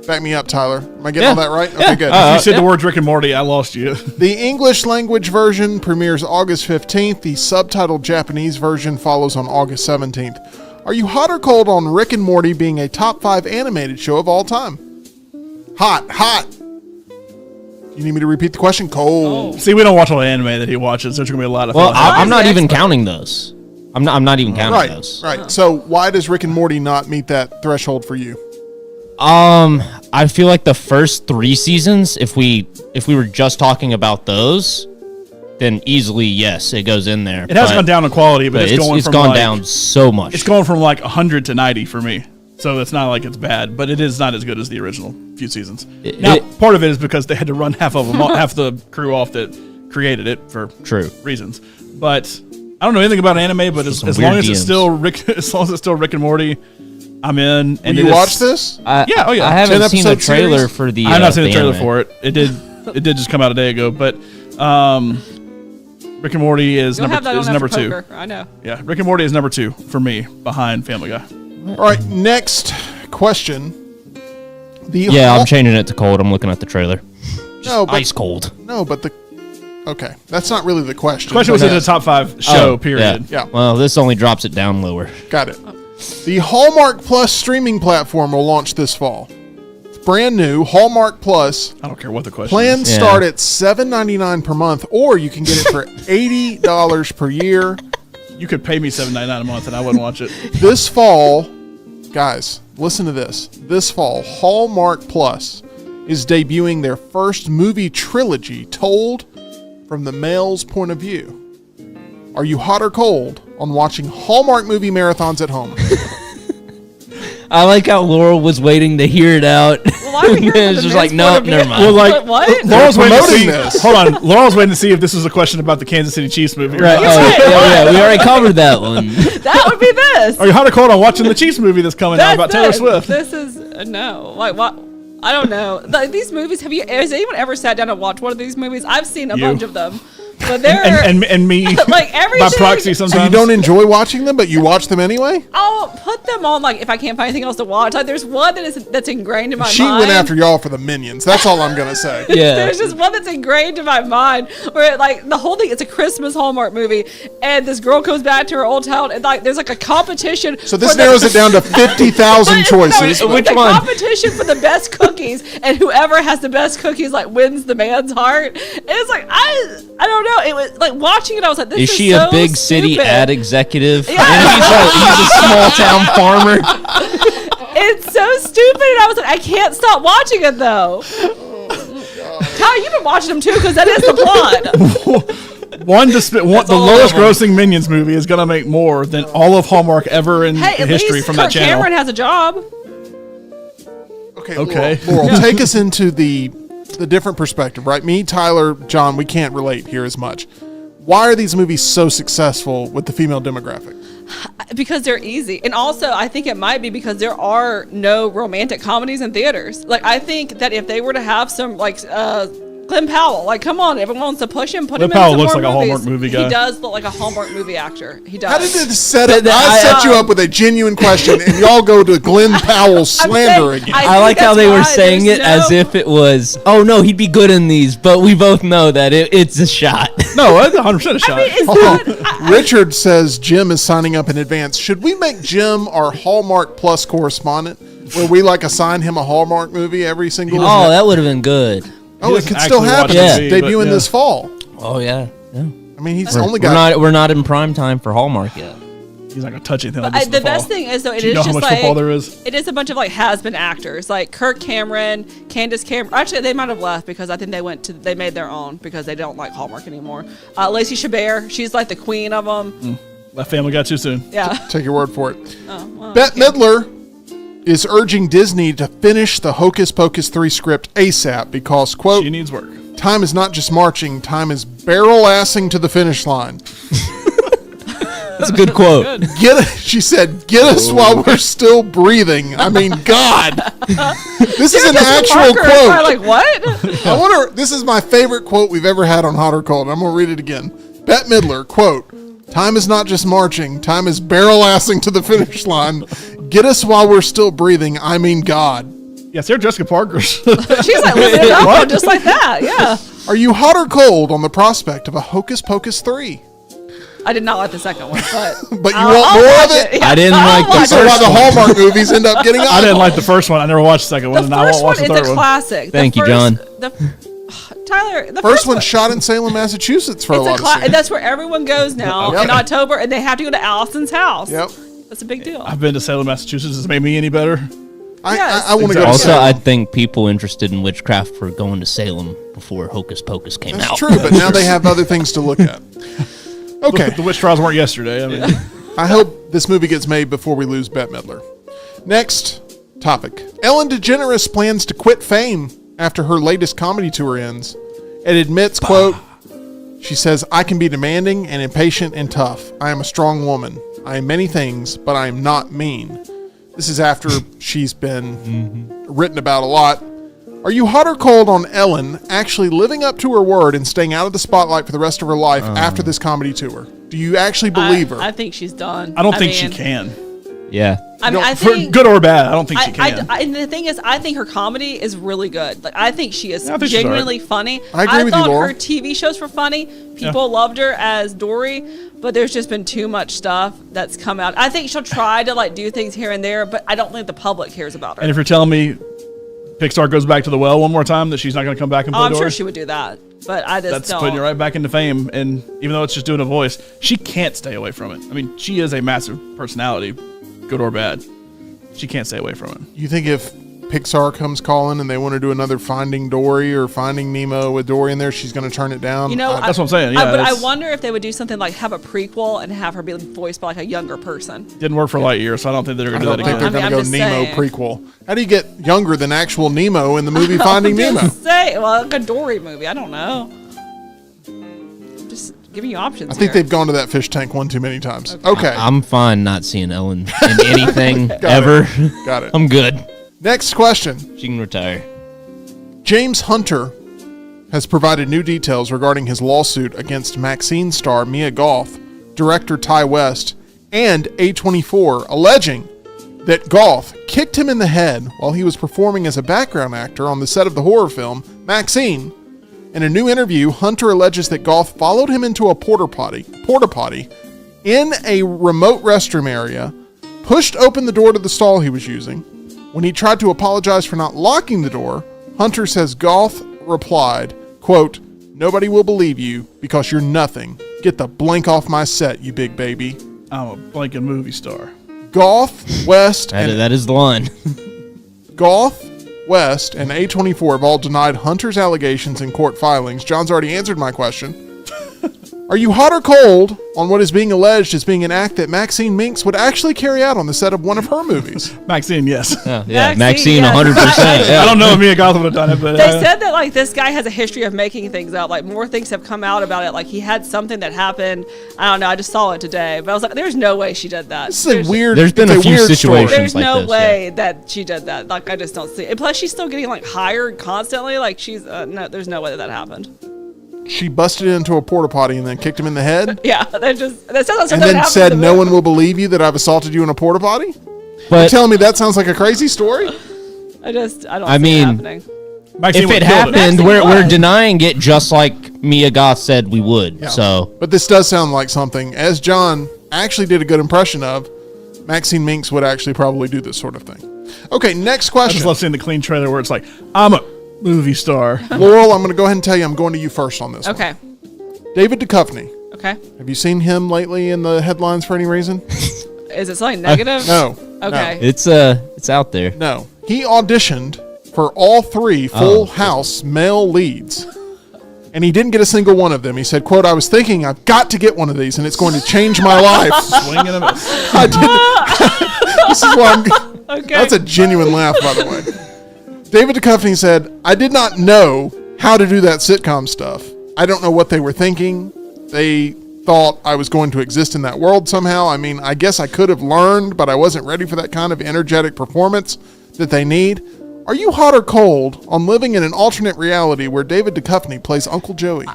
Back me up, Tyler. Am I getting all that right? Okay, good. If you said the words Rick and Morty, I lost you. The English language version premieres August 15th. The subtitled Japanese version follows on August 17th. Are you hot or cold on Rick and Morty being a top 5 animated show of all time? Hot. You need me to repeat the question? Cold. See, we don't watch all the anime that he watches. There's going to be a lot of Well, things. I'm not the even expert. counting those. I'm not even counting Right, those. right. So why does Rick and Morty not meet that threshold for you? I feel like the first 3 seasons, if we were just talking about those, then easily yes, it goes in there. It has gone down in quality, but it's going it's from gone like, down so much. It's going from like 100 to 90 for me. So it's not like it's bad, but it is not as good as the original few seasons. Now, part of it is because they had to run half the crew off that created it for True reasons. But I don't know anything about anime, but as some long weird as it's DMs. still Rick, as long as it's still Rick and Morty, I'm in. And Will you watch this? Yeah, oh yeah. I haven't 10 seen the episode trailer series? for the. I've not seen the trailer anime. for it. It did just come out a day ago, but Rick and Morty is You'll have that on number after 2. poker. I know. Yeah, Rick and Morty is number 2 for me, behind Family Guy. All right, next question. I'm changing it to cold. I'm looking at the trailer. No, but Ice cold. okay, that's not really the question. The question was But- in the top 5 show, period. Yeah. Well, this only drops it down lower. Got it. The Hallmark Plus streaming platform will launch this fall. It's brand new. Hallmark Plus. I don't care what the question Plans is. start at $7.99 per month, or you can get it for $80 per year. You could pay me $7.99 a month and I wouldn't watch it. This fall, guys, listen to this. This fall, Hallmark Plus is debuting their first movie trilogy told from the male's point of view. Are you hot or cold on watching Hallmark movie marathons at home? I like how Laurel was waiting to hear it out. Well, I'm here It's just like, no, never mind. Well, like, what? Laurel's waiting to promoting see. this. Hold on, Laurel's waiting to see if this is a question about the Kansas City Chiefs movie. Right. Oh, yeah, we already covered that one. That would be this. Are you hot or cold on watching the Chiefs movie that's coming out That's about Taylor this. Swift? This is no. Like what? I don't know. Like, these movies. Has anyone ever sat down and watched one of these movies? I've seen a You. bunch of them, but they're and me like everything. by proxy sometimes. So you don't enjoy watching them, but you watch them anyway? I'll put them on like if I can't find anything else to watch. Like there's one that's ingrained in my She mind. went after y'all for the Minions. That's all I'm going to say. Yeah. There's just one that's ingrained in my mind where like the whole thing, it's a Christmas Hallmark movie, and this girl comes back to her old town, and like there's like a competition. So this for the- narrows it down to 50,000 But choices. it's Which a one? competition for the best cookies, and whoever has the best cookies like wins the man's heart. And it's like I don't know. It was like watching it. I was like, this Is is she so a big city stupid. ad executive? Yeah. And he's a small town farmer. It's so stupid, and I was like, I can't stop watching it though. Tyler, you've been watching them too, because that is the plot. The lowest grossing Minions movie is gonna make more than all of Hallmark ever in Hey, at history least from Kirk that channel. Cameron has a job. Okay. Laurel, take us into the different perspective, right? Me, Tyler, John, we can't relate here as much. Why are these movies so successful with the female demographic? Because they're easy. And also, I think it might be because there are no romantic comedies in theaters. Like, I think that if they were to have some, like, Glenn Powell, like, come on, everyone wants to push him, put Glenn him in Powell some looks more like a movies. Hallmark movie guy. He does look like a Hallmark movie actor. He does. How did it set up? But I set you up with a genuine question, and y'all go to Glenn Powell slander saying, again. I like how they were saying it there's as if it was, oh no, he'd be good in these, but we both know that it's a shot. No, that's 100% a shot. It's not, Richard says Jim is signing up in advance. Should we make Jim our Hallmark Plus correspondent, where we like assign him a Hallmark movie every single? Oh, that would have been good. Oh, it could still happen. Yeah. It's debuting this fall. Oh yeah. Yeah. I mean, he's only got. We're not in prime time for Hallmark yet. He's not gonna touch anything. But Like this the in the best fall. thing is, though, it Do you is know how just much like football there is? it is a bunch of like has-been actors, like Kirk Cameron, Candace Cameron. Actually, they might have left because I think they made their own because they don't like Hallmark anymore. Lacey Chabert, she's like the queen of them. Left Family Guy too soon. Yeah. Take your word for it. Oh, well, Bette Midler is urging Disney to finish the Hocus Pocus 3 script ASAP because, quote, She needs work. time is not just marching, time is barrel-assing to the finish line. That's a good quote. She said, get us while we're still breathing. I mean, God. This is an actual Parker is quote. probably like, what? I wonder, this is my favorite quote we've ever had on Hot or Cold. I'm going to read it again. Bette Midler, quote, time is not just marching, time is barrel-assing to the finish line. Get us while we're still breathing. I mean, God. Yeah, Sarah Jessica Parker. She's like living it up just like that. Yeah. Are you hot or cold on the prospect of a Hocus Pocus 3? I did not like the second one, but But you I'll want more watch of it? Yeah, I didn't I'll like the watch These are it. why the Hallmark movies end up getting I didn't like the first one. I never watched the second one, The and I first won't one watch is the a third one. classic. Thank you, John. Tyler, the First one shot in Salem, Massachusetts for a lot of scenes. That's where everyone goes now Yep. in October, and they have to go to Allison's house. Yep. That's a big deal. I've been to Salem, Massachusetts. Does it make me any better? Yes. I want to go to Also, Salem. I think people interested in witchcraft were going to Salem before Hocus Pocus came That's out. true, but now they have other things to look at. Okay. The witch trials weren't yesterday. I mean, I hope this movie gets made before we lose Bette Midler. Next topic. Ellen DeGeneres plans to quit fame after her latest comedy tour ends and admits, quote, she says, I can be demanding and impatient and tough. I am a strong woman. I am many things, but I am not mean. This is after she's been written about a lot. Are you hot or cold on Ellen actually living up to her word and staying out of the spotlight for the rest of her life after this comedy tour? Do you actually believe her? I think she's done. I don't think she can. Yeah. I mean, I For think good or bad, I don't think she can. and the thing is, I think her comedy is really good. Like, I think she is Yeah, I think she's genuinely funny. I agree with you, thought Laura. her TV shows were funny. People loved her as Dory, but there's just been too much stuff that's come out. I think she'll try to like do things here and there, but I don't think the public cares about her. And if you're telling me Pixar goes back to the well one more time, that she's not going to come back and play I'm Dory, sure she would do that, but I just that's don't. putting you right back into fame. And even though it's just doing a voice, she can't stay away from it. I mean, she is a massive personality, good or bad. she can't stay away from it. You think if Pixar comes calling and they want to do another Finding Dory or Finding Nemo with Dory in there, she's going to turn it down? You know, That's what I'm saying. Yeah, but I it's- wonder if they would do something like have a prequel and have her be voiced by like a younger person. Didn't work for Lightyear, so I don't think they're I going to do don't that think again. they're I mean, going I'm to go just Nemo saying. prequel. How do you get younger than actual Nemo in the movie Finding Nemo? Just say, well, like a Dory movie. I don't know. Just giving you options. I think here. they've gone to that fish tank one too many times. Okay. I'm fine not seeing Ellen in anything Got ever. Got it. I'm good. Next question. She can retire. James Hunter has provided new details regarding his lawsuit against Maxine star Mia Goth, director Ty West, and A24, alleging that Goth kicked him in the head while he was performing as a background actor on the set of the horror film Maxine. In a new interview, Hunter alleges that Goth followed him into a porta potty in a remote restroom area, pushed open the door to the stall he was using. When he tried to apologize for not locking the door, Hunter says Goth replied, quote, "Nobody will believe you because you're nothing. Get the blank off my set, you big baby." I'm a blanking movie star. Goth, West, That is the line. Goth, West, and A24 have all denied Hunter's allegations in court filings. John's already answered my question. Are you hot or cold on what is being alleged as being an act that Maxine Minks would actually carry out on the set of one of her movies? Maxine, yes. Yeah, Maxine, Maxine, yes. 100%. I Yeah. don't know if Mia Goth would have done it, but They said that like this guy has a history of making things up. Like more things have come out about it. Like he had something that happened. I don't know. I just saw it today, but I was like, "There's no way she did that." This is a weird. There's been it's a few weird story. situations. There's like no this, way that she did that. Like I just don't see it. And plus, she's still getting like hired constantly. Like she's no. There's no way that happened. She busted into a porta potty and then kicked him in the head, Yeah, that sounds like and something that then happened said, to "No me. one will believe you that I've assaulted you in a porta potty." You're But telling me that sounds like a crazy story? I don't I see mean, it happening. Maxine if would've it killed happened, Maxine we're would. denying it just like Mia Goth said we would. Yeah. So But this does sound like something, as John actually did a good impression of, Maxine Minks would actually probably do this sort of thing. Okay, next I question. just love seeing the clean trailer where it's like, I'm a movie star. Laurel, I'm going to go ahead and tell you I'm going to you first on this one. Okay. David Duchovny. Okay. Have you seen him lately in the headlines for any reason? Is it something negative? No. Okay. it's out there. No. He auditioned for all 3 Full House male leads. And he didn't get a single one of them. He said, quote, "I was thinking I've got to get one of these and it's going to change my life." Swing and a miss. I didn't. This is why I'm. Okay. That's a genuine laugh, by the way. David Duchovny said, "I did not know how to do that sitcom stuff. I don't know what they were thinking. They thought I was going to exist in that world somehow. I mean, I guess I could have learned, but I wasn't ready for that kind of energetic performance that they need." Are you hot or cold on living in an alternate reality where David Duchovny plays Uncle Joey?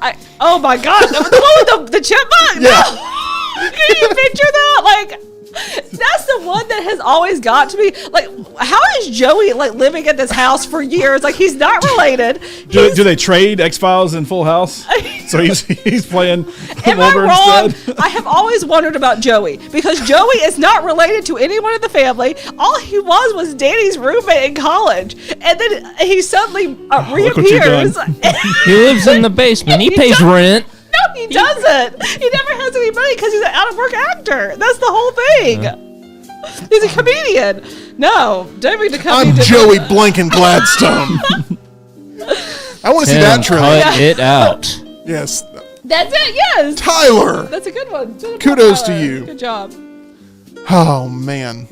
Oh my God! The one with the chipmunk. Yeah. No. Can you picture that? Like, that's the one that has always got to be like. How is Joey like living at this house for years? Like he's not related. Do they trade X-Files and Full House? So he's playing Am I Wilbur wrong? instead? I have always wondered about Joey because Joey is not related to anyone in the family. All he was Danny's roommate in college, and then he suddenly what you've reappears. done. He lives in the basement. He pays rent. No, he doesn't. He never has any money because he's an out-of-work actor. That's the whole thing. He's a comedian. No, David Duchovny. I'm did Joey not- Blanken Gladstone. I want to see that Tim, trailer. cut it out. Yes. That's it. Yes, Tyler. that's a good one. Good Kudos to Tyler. you. Good job. Oh, man.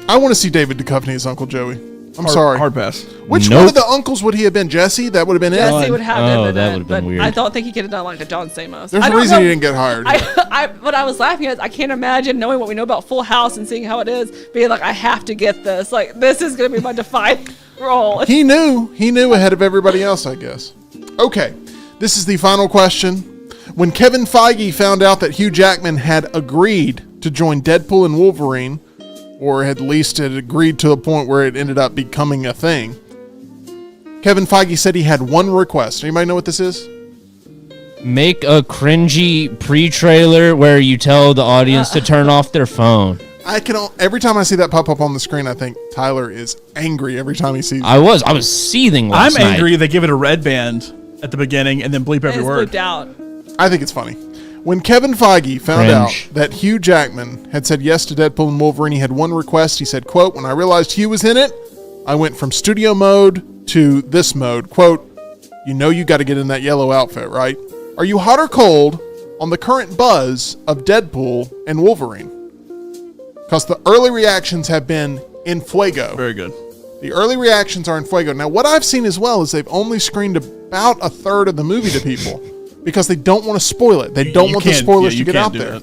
I want to see David Duchovny as Uncle Joey. I'm sorry. Hard pass. Which Nope. one of the uncles would he have been? Jesse? That would have been Jesse it? would have Oh, been that it, would've been but weird. I don't think he could have done like a John Stamos. There's I a don't reason know. he didn't get hired. What I was laughing at is I can't imagine knowing what we know about Full House and seeing how it is, being like, I have to get this. Like, this is going to be my defining role. He knew ahead of everybody else, I guess. Okay, this is the final question. When Kevin Feige found out that Hugh Jackman had agreed to join Deadpool and Wolverine, or at least had agreed to a point where it ended up becoming a thing, Kevin Feige said he had one request. Anybody know what this is? Make a cringy pre-trailer where you tell the audience to turn off their phone. Every time I see that pop up on the screen, I think Tyler is angry every time he sees it. I was seething last I'm night. angry they give it a red band at the beginning and then bleep every It's word. bleeped out. I think it's funny. When Kevin Feige found Cringe. out that Hugh Jackman had said yes to Deadpool and Wolverine, he had one request. He said, quote, "When I realized Hugh was in it, I went from studio mode to this mode." Quote, "You know you got to get in that yellow outfit, right? Are you hot or cold on the current buzz of Deadpool and Wolverine?" Because the early reactions have been in fuego. Very good. The early reactions are in fuego. Now, what I've seen as well is they've only screened about a third of the movie to people because they don't want to spoil it. They don't want the spoilers to get out there.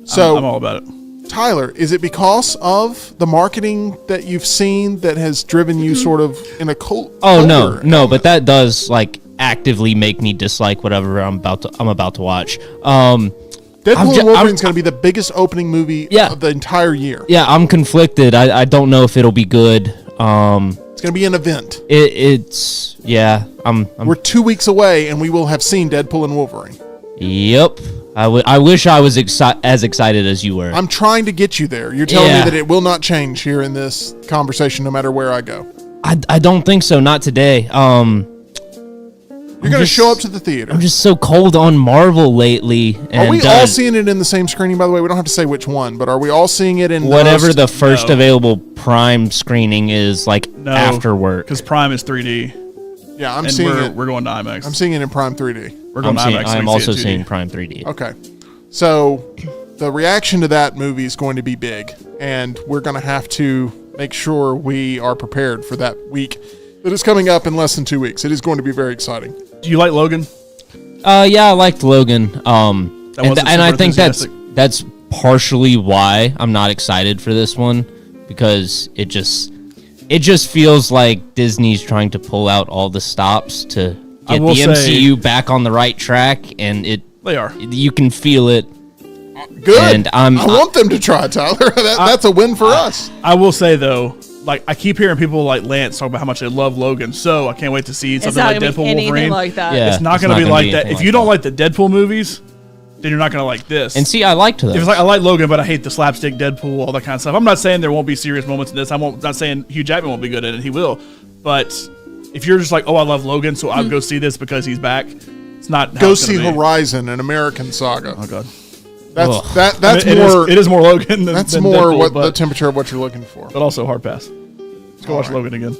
So, I'm all about it. Tyler, is it because of the marketing that you've seen that has driven you sort of in a cult? Oh no, but that does like actively make me dislike whatever I'm about to watch. Deadpool and Wolverine's going to be the biggest opening movie of the entire year. Yeah, I'm conflicted. I don't know if it'll be good. It's going to be an event. We're 2 weeks away, and we will have seen Deadpool and Wolverine. Yep. I wish I was as excited as you were. I'm trying to get you there. You're telling me that it will not change here in this conversation no matter where I go. I don't think so. Not today. You're going to show up to the theater. I'm just so cold on Marvel lately. Are we all seeing it in the same screening, by the way? We don't have to say which one, but are we all seeing it in whatever the first available Prime screening is, like after work? Because Prime is 3D. Yeah, I'm seeing it. We're going to IMAX. I'm seeing it in Prime 3D. We're going to IMAX. I'm also seeing Prime 3D. Okay. So the reaction to that movie is going to be big, and we're going to have to make sure we are prepared for that week that is coming up in less than 2 weeks. It is going to be very exciting. Do you like Logan? Yeah, I liked Logan. And I think that's partially why I'm not excited for this one, because it just feels like Disney's trying to pull out all the stops to get the MCU back on the right track, and they are. You can feel it. Good. And I want them to try, Tyler. That's a win for us. I will say though, like I keep hearing people like Lance talk about how much they love Logan, so I can't wait to see something like Deadpool Wolverine. Like that. Yeah, it's not going to be like that. If you don't like the Deadpool movies, then you're not going to like this. And see, I liked those. It's like I like Logan, but I hate the slapstick Deadpool, all that kind of stuff. I'm not saying there won't be serious moments in this. I'm not saying Hugh Jackman won't be good at it. He will. But if you're just like, oh, I love Logan, so I'll go see this because he's back. It's not. Go see Horizon, an American saga. Oh God. That's more. It is more Logan. That's than more Deadpool, the temperature of what you're looking for. But also hard pass. Let's go watch Logan again.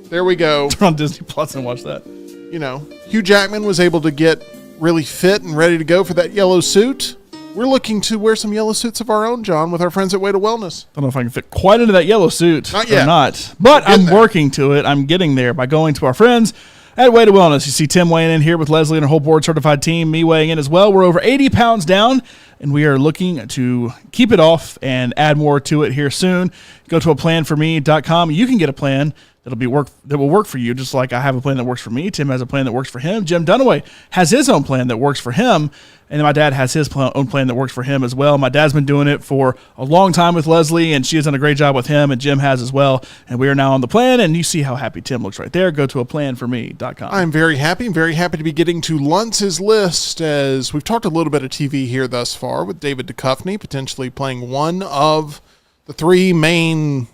There we go. Turn on Disney Plus and watch that. You know, Hugh Jackman was able to get really fit and ready to go for that yellow suit. We're looking to wear some yellow suits of our own, John, with our friends at Way to Wellness. Don't know if I can fit quite into that yellow suit Not yet. or not. But I'm working to it. I'm getting there by going to our friends at Way to Wellness. You see Tim weighing in here with Leslie and her whole board-certified team, me weighing in as well. We're over 80 pounds down, and we are looking to keep it off and add more to it here soon. Go to aplanforme.com. You can get a plan that will work for you, just like I have a plan that works for me. Tim has a plan that works for him. Jim Dunaway has his own plan that works for him. And my dad has his own plan that works for him as well. My dad's been doing it for a long time with Leslie, and she has done a great job with him, and Jim has as well. And we are now on the plan, and you see how happy Tim looks right there. Go to aplanforme.com. I'm very happy. I'm very happy to be getting to Luntz's list, as we've talked a little bit of TV here thus far with David Duchovny potentially playing one of the three main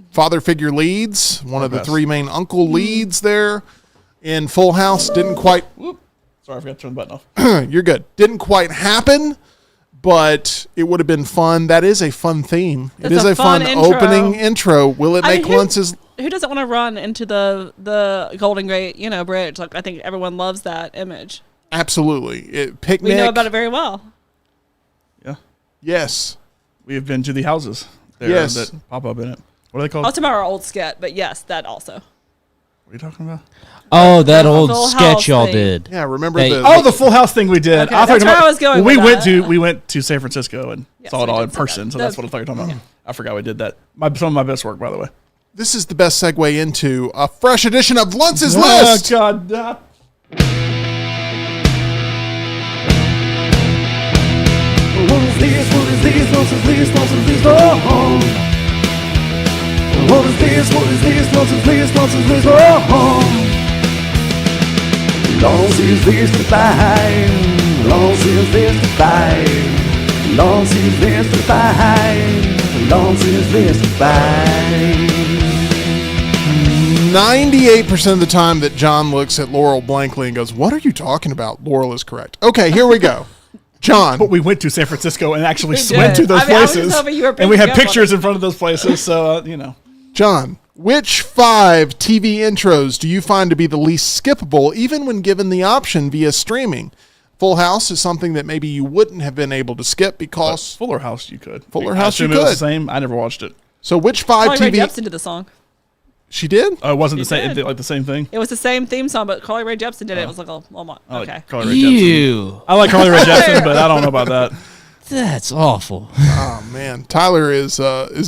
father figure leads, one of the three main uncle leads there in Full House. Didn't quite... Sorry, I forgot to turn the button off. You're good. Didn't quite happen, but it would have been fun. That is a fun theme. It is a fun opening intro. Will it make Luntz's... Who doesn't want to run into the Golden Gate, bridge? Like, I think everyone loves that image. Absolutely. Picnic. We know about it very well. Yeah. Yes. We have been to the houses there that pop up in it. What are they called? Also about our old skit, but yes, that also. What are you talking about? Oh, that old Full sketch House y'all thing. did. Yeah, remember the Full House thing we did. Okay, that's where I was going We with we went to San Francisco and saw it all in person, so that's what I thought you were talking about. Yeah. I forgot we did that. Some of my best work, by the way. This is the best segue into a fresh edition of Luntz's List. Oh, God. What is this? What is this? Luntz's List, Luntz's List, oh. What is this? What is this? Luntz's List, Luntz's List, oh. Luntz's List to five. Luntz's List to five. Luntz's List to five. Luntz's List to five. 98% of the time that John looks at Laurel blankly and goes, "What are you talking about?" Laurel is correct. Okay, here we go. John. But we went to San Francisco and actually We went did. to those I mean, I was just places, hoping you were and we had picking up on pictures it. in front of those places. So you know, John, which 5 TV intros do you find to be the least skippable, even when given the option via streaming? Full House is something that maybe you wouldn't have been able to skip because. Fuller House you could. Fuller I House you assume it was could. the same. I never watched it. So which 5 Carly Rae TV? Jepsen did the song. She did? Oh, it wasn't the You same. did. Like the same thing. It was the same theme song, but Carly Rae Jepsen did it. It was like a I like okay. Carly Rae Jepsen. Ew. I like Carly Rae Jepsen, but I don't know about that. That's awful. Oh man, Tyler is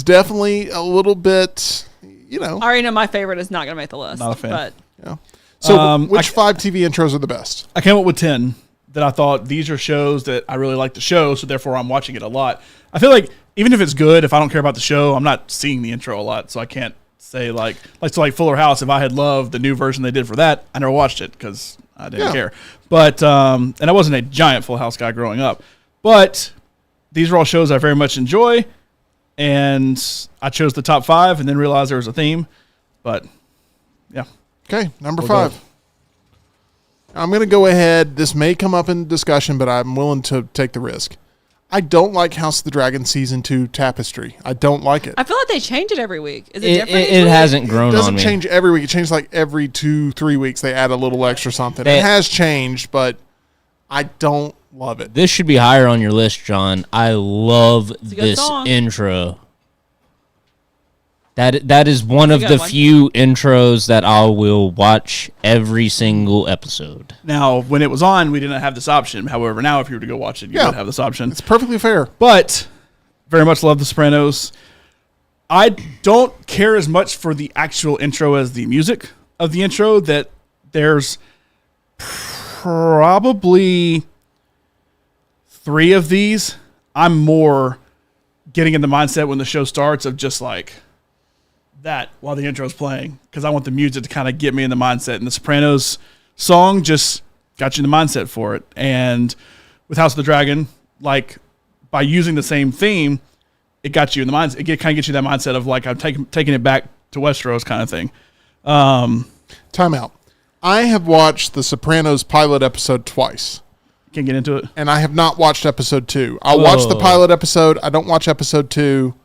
definitely a little bit, you know. I already know my favorite is not going to make the list. Not a fan. But Yeah. So which I- 5 TV intros are the best? I came up with 10 that I thought these are shows that I really like the show, so therefore I'm watching it a lot. I feel like even if it's good, if I don't care about the show, I'm not seeing the intro a lot, so I can't say like Fuller House. If I had loved the new version they did for that, I never watched it because I didn't care. But and I wasn't a giant Full House guy growing up. But these are all shows I very much enjoy, and I chose the top 5 and then realized there was a theme. But yeah, Okay, number We'll 5. go. I'm going to go ahead. This may come up in discussion, but I'm willing to take the risk. I don't like House of the Dragon Season 2 Tapestry. I don't like it. I feel like they change it every week. Is it, It, different? each it week? hasn't It grown doesn't on me. change every week. It changes like every 2-3 weeks. They add a little extra something. They- It has changed, but I don't love it. This should be higher on your list, John. I love a good this song. intro. That is one It's of a good the one. few intros that I will watch every single episode. now when it was on, we didn't have this option. However, now if you were to go watch it, you Yeah. would have this option. It's perfectly fair. But very much love The Sopranos. I don't care as much for the actual intro as the music of the intro. That there's probably 3 of these. I'm more getting in the mindset when the show starts of just like that while the intro's playing, because I want the music to kind of get me in the mindset. And The Sopranos song just got you in the mindset for it. And with House of the Dragon, like by using the same theme, it got you in the mindset. It kind of gets you that mindset of like I'm taking it back to Westeros kind of thing. Time out. I have watched The Sopranos pilot episode twice, Can't get into it. and I have not watched episode 2. I'll watch the pilot episode. I don't watch episode 2.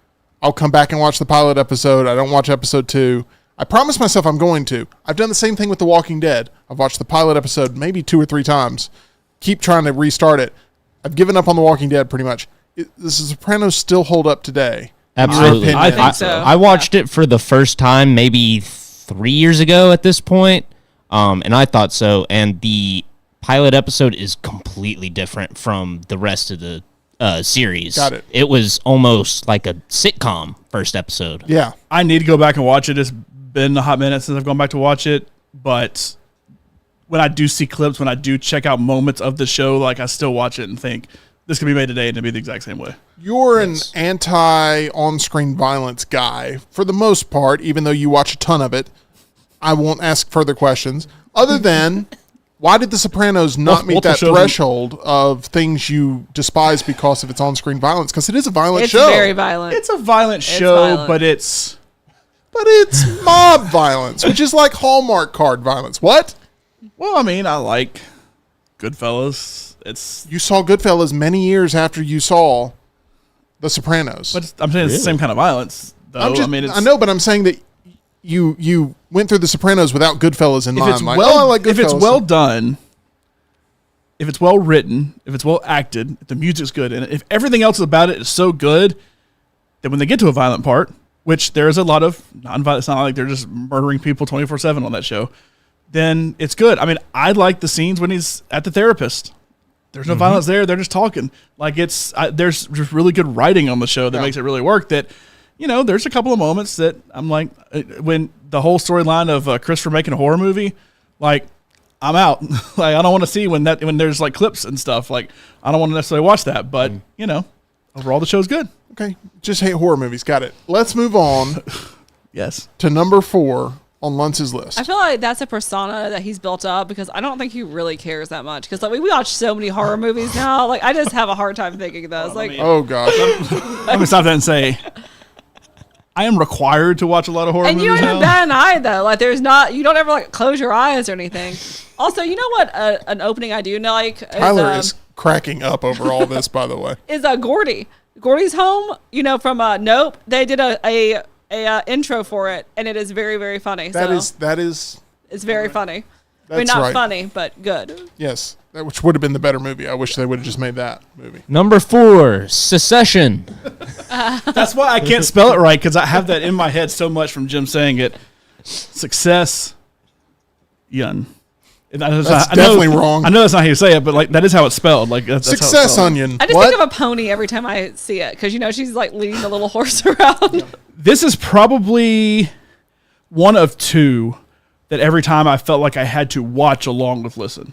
I'll come back and watch the pilot episode. I don't watch episode 2. I promise myself I'm going to. I've done the same thing with The Walking Dead. I've watched the pilot episode maybe 2 or 3 times. Keep trying to restart it. I've given up on The Walking Dead pretty much. Does The Sopranos still hold up today? Absolutely. opinion. I think so. I watched it for the first time maybe 3 years ago at this point, and I thought so. And the pilot episode is completely different from the rest of the series. Got it. It was almost like a sitcom first episode. Yeah. I need to go back and watch it. It's been a hot minute since I've gone back to watch it, but when I do see clips, when I do check out moments of the show, like I still watch it and think this could be made today and it'd be the exact same way. You're an anti-on-screen violence guy for the most part, even though you watch a ton of it. I won't ask further questions. Other than, why did The Sopranos not meet Multiple that shows- threshold of things you despise because of its on-screen violence? Because it is a violent It's show. very violent. It's a violent show, violent. but it's But it's mob violence, which is like Hallmark card violence. What? well, I mean, I like Goodfellas. It's You saw Goodfellas many years after you saw The Sopranos. but I'm saying it's the same kind of violence, though. I know, but I'm saying that you went through The Sopranos without Goodfellas in if mind. it's Like, well, oh, I like if it's Goodfellas. well done, if it's well written, if it's well acted, if the music's good, and if everything else about it is so good, that when they get to a violent part, which there's a lot of non-violent, it's not like they're just murdering people 24/7 on that show, then it's good. I mean, I like the scenes when he's at the therapist. There's no violence there. They're just talking. Like there's just really good writing on the show that makes it really work. That, you know, there's a couple of moments that I'm like, when the whole storyline of Christopher making a horror movie, like I'm out. Like I don't want to see when there's like clips and stuff. Like I don't want to necessarily watch that. But you know, overall the show's good. Okay, just hate horror movies. Got it. Let's move on Yes. to number 4 on Luntz's list. I feel like that's a persona that he's built up because I don't think he really cares that much. Because like we watch so many horror movies now, like I just have a hard time thinking those. Like, Oh gosh. Let me stop that and say, I am required to watch a lot of horror and you movies don't even now. bat an eye though. Like you don't ever like close your eyes or anything. Also, you know what? An opening I do like. Is, Tyler is cracking up over all this, by the way. Is Gordy. Gordy's home, from Nope. They did a intro for it, and it is very, very funny. That is. It's very funny. That's not right. funny, but good. Yes, which would have been the better movie. I wish they would have just made that movie. Number 4, Secession. That's why I can't spell it right, because I have that in my head so much from Jim saying it. Success. Yun. That's definitely wrong. I know that's not how you say it, but that is how it's spelled. That's how it's Success spelled. Onion. I just think of a pony every time I see it, because she's leading the little horse around. This is probably one of 2 that every time I felt like I had to watch along with listen.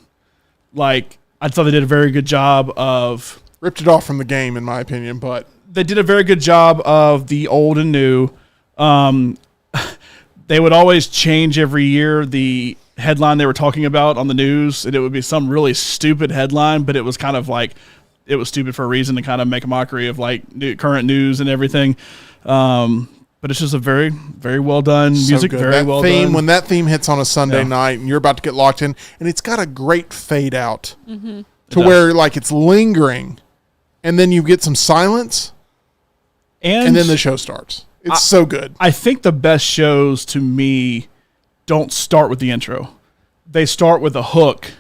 I thought they did a very good job of... Ripped it off from the game, in my opinion, but... They did a very good job of the old and new. They would always change every year the headline they were talking about on the news, and it would be some really stupid headline, but it was kind of it was stupid for a reason to kind of make a mockery of current news and everything. But it's just a very, very well done music. Good. Very that well theme, done. when that theme hits on a Sunday night and you're about to get locked in, and it's got a great fade out to where it's lingering, and then you get some silence, and then the show starts. It's so good. I think the best shows to me don't start with the intro. They start with a hook,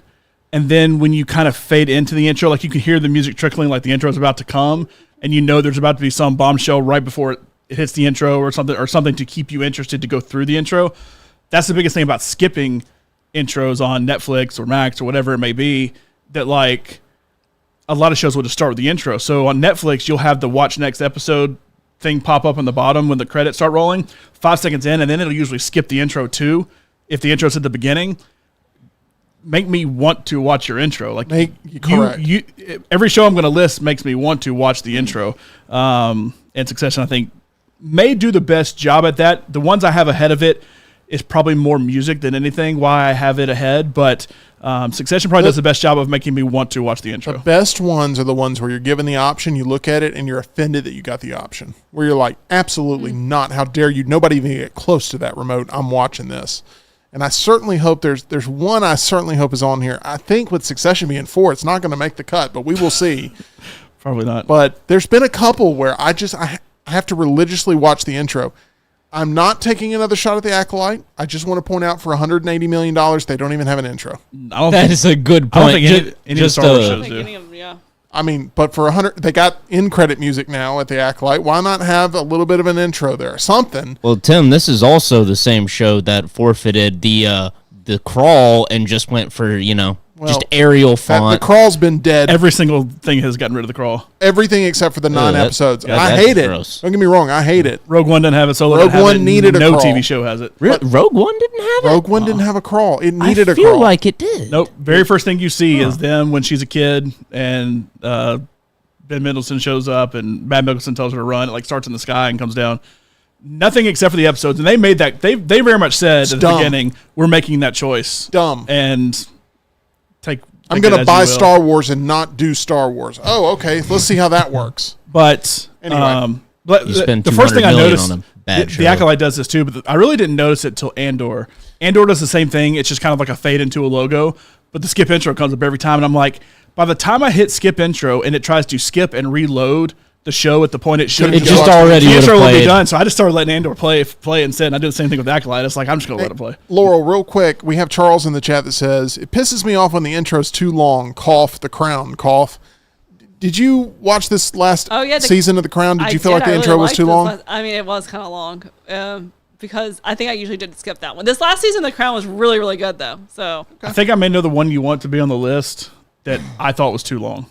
and then when you kind of fade into the intro, you can hear the music trickling, the intro is about to come, and there's about to be some bombshell right before it hits the intro or something to keep you interested to go through the intro. That's the biggest thing about skipping intros on Netflix or Max or whatever it may be, that a lot of shows will just start with the intro. So on Netflix, you'll have the watch next episode thing pop up on the bottom when the credits start rolling 5 seconds in, and then it'll usually skip the intro too. If the intro's at the beginning, make me want to watch your intro. Correct. Every show I'm going to list makes me want to watch the intro. And Succession, I think, may do the best job at that. The ones I have ahead of it is probably more music than anything, why I have it ahead. But Succession probably does the best job of making me want to watch the intro. The best ones are the ones where you're given the option, you look at it, and you're offended that you got the option. Where you're like, absolutely not. How dare you? Nobody even get close to that remote. I'm watching this. And I certainly hope there's one I certainly hope is on here. I think with Succession being 4, it's not going to make the cut, but we will see. Probably not. But there's been a couple where I have to religiously watch the intro. I'm not taking another shot at the Acolyte. I just want to point out for $180 million, they don't even have an intro. That is a good point. I don't think any of the Star Wars shows do. Yeah. I mean, but for they got in-credit music now at the Acolyte. Why not have a little bit of an intro there? Something. Well, Tim, this is also the same show that forfeited the crawl and just went for, just Arial font. The crawl's been dead. Every single thing has gotten rid of the crawl. Everything except for the 9 episodes. yeah, I hate it. gross. Don't get me wrong. I hate it. Rogue One doesn't have it. Solo Rogue One needed a no crawl. TV show has it. Really? Rogue One didn't have it? Rogue One didn't have a crawl. It needed a I feel crawl. like it did. Nope. Very first thing you see is them when she's a kid, and Ben Mendelsohn shows up, and Matt Mickelson tells her to run. It starts in the sky and comes down. Nothing except for the episodes, and they made that. They very much said at the beginning, we're making that choice. Dumb. And I'm going to buy Star Wars and not do Star Wars. Oh, okay. Let's see how that works. But Anyway. You spend the first thing I $200 million noticed, on a bad the show. Acolyte does this too, but I really didn't notice it till Andor. Andor does the same thing. It's just kind of like a fade into a logo, but the skip intro comes up every time, and I'm like, by the time I hit skip intro and it tries to skip and reload the show at the point it should, It just already the would intro have will be played. done. So I just started letting Andor play instead. And I did the same thing with Acolyte. It's like, I'm just going to let it play. Laurel, real quick, we have Charles in the chat that says, it pisses me off when the intro's too long. Cough, The Crown, cough. Did you watch this last season of The Crown? Did you feel like the intro was too long? It was kind of long. Because I think I usually did skip that one. This last season, The Crown was really, really good, though. So I think I may know the one you want to be on the list that I thought was too long.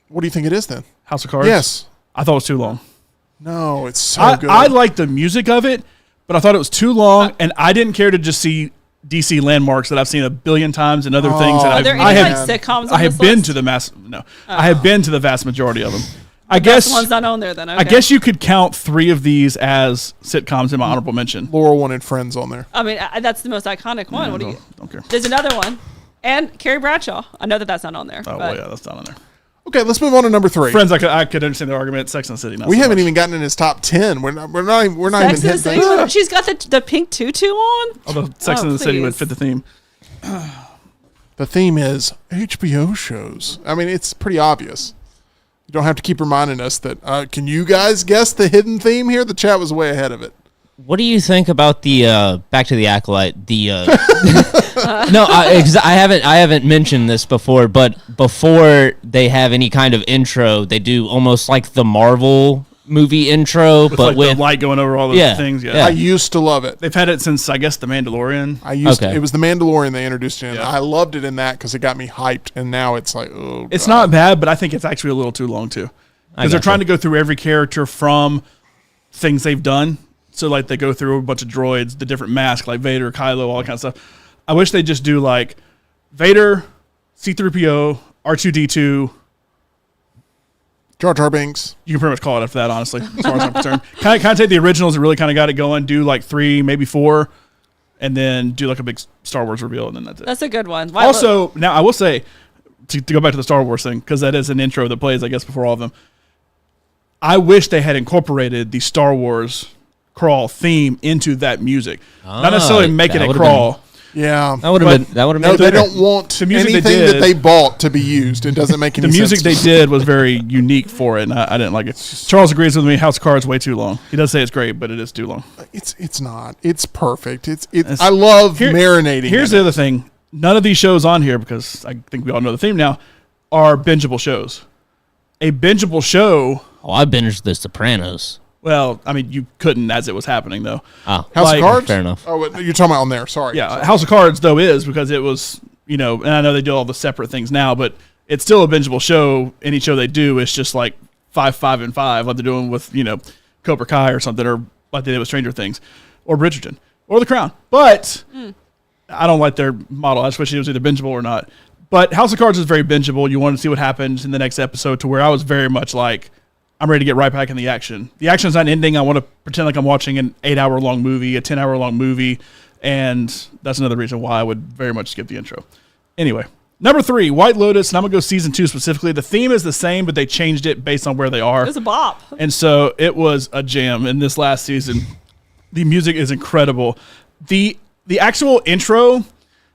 What do you think it is then? House of Cards? Yes. I thought it was too long. No, it's so good. I liked the music of it, but I thought it was too long, and I didn't care to just see DC landmarks that I've seen a billion times and other things. And Are there any sitcoms? I have been to the I have been to the vast majority of them. I guess one's not on there then. Okay. I guess you could count 3 of these as sitcoms in my honorable mention. Laurel wanted Friends on there. I mean, that's the most iconic one. What do you? Don't care. There's another one, and Carrie Bradshaw. I know that's not on there. Oh well, yeah, that's not on there. Okay, let's move on to number 3. Friends, I could understand the argument. Sex and the City. Not We so haven't much. even gotten in his top 10. We're not Sex even and the hitting City. things. She's got the pink tutu on. Although Sex and the City would please. fit the theme. the theme is HBO shows. I mean, it's pretty obvious. You don't have to keep reminding us that. Can you guys guess the hidden theme here? The chat was way ahead of it. What do you think about the back to the Acolyte? The no, I haven't mentioned this before, but before they have any kind of intro, they do almost like the Marvel movie intro, with but like with the light going over all those things. Yeah. I used to love it. They've had it since, I guess, The Mandalorian. It was The Mandalorian they introduced it in. Yeah. I loved it in that because it got me hyped, and now it's like, oh, It's God. not bad, but I think it's actually a little too long too, because they're trying to go through every character from things they've done. So like they go through a bunch of droids, the different masks like Vader, Kylo, all that kind of stuff. I wish they just do like Vader, C-3PO, R2-D2. Jar Jar Binks. You can pretty much call it after that, honestly, as far as I'm concerned. Kind of take the originals that really kind of got it going, do like 3, maybe 4, and then do like a big Star Wars reveal, and then that's it. That's a good one. Also, now I will say, to go back to the Star Wars thing, because that is an intro that plays, I guess, before all of them. I wish they had incorporated the Star Wars crawl theme into that music. Not necessarily making it crawl. Yeah. That would have been No, it they better. don't want The music anything they did- that they bought to be used. It doesn't make any The sense. music they did was very unique for it, and I didn't like it. Charles agrees with me. House of Cards way too long. He does say it's great, but it is too long. It's not. It's perfect. I love marinating. Here's the other thing. None of these shows on here, because I think we all know the theme now, are bingeable shows. A bingeable show. Oh, I binged The Sopranos. Well, I mean, you couldn't as it was happening, though. Oh, House of Cards? Fair enough. Oh, you're talking about on there. Sorry. Yeah, Sorry. House of Cards, though, is because it was, and I know they do all the separate things now, but it's still a bingeable show. Any show they do is just like 5, 5, and 5, like they're doing with, Cobra Kai or something, or like they did with Stranger Things, or Bridgerton, or The Crown. But I don't like their model. I just wish it was either bingeable or not. But House of Cards is very bingeable. You want to see what happens in the next episode, to where I was very much like, I'm ready to get right back in the action. The action's not ending. I want to pretend like I'm watching an 8-hour-long movie, a 10-hour-long movie, and that's another reason why I would very much skip the intro. Anyway, number 3, White Lotus, and I'm going to go season 2 specifically. The theme is the same, but they changed it based on where they are. It was a bop. And so it was a jam in this last season. The music is incredible. The actual intro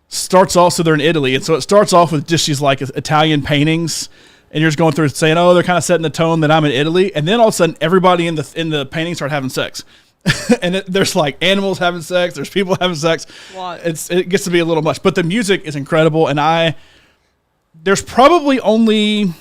starts off, so they're in Italy, and so it starts off with just these like Italian paintings, and you're just going through saying, oh, they're kind of setting the tone that I'm in Italy, and then all of a sudden everybody in the painting start having sex. And there's like animals having sex, there's people having sex. What? It gets to be a little much, but the music is incredible, and there's probably only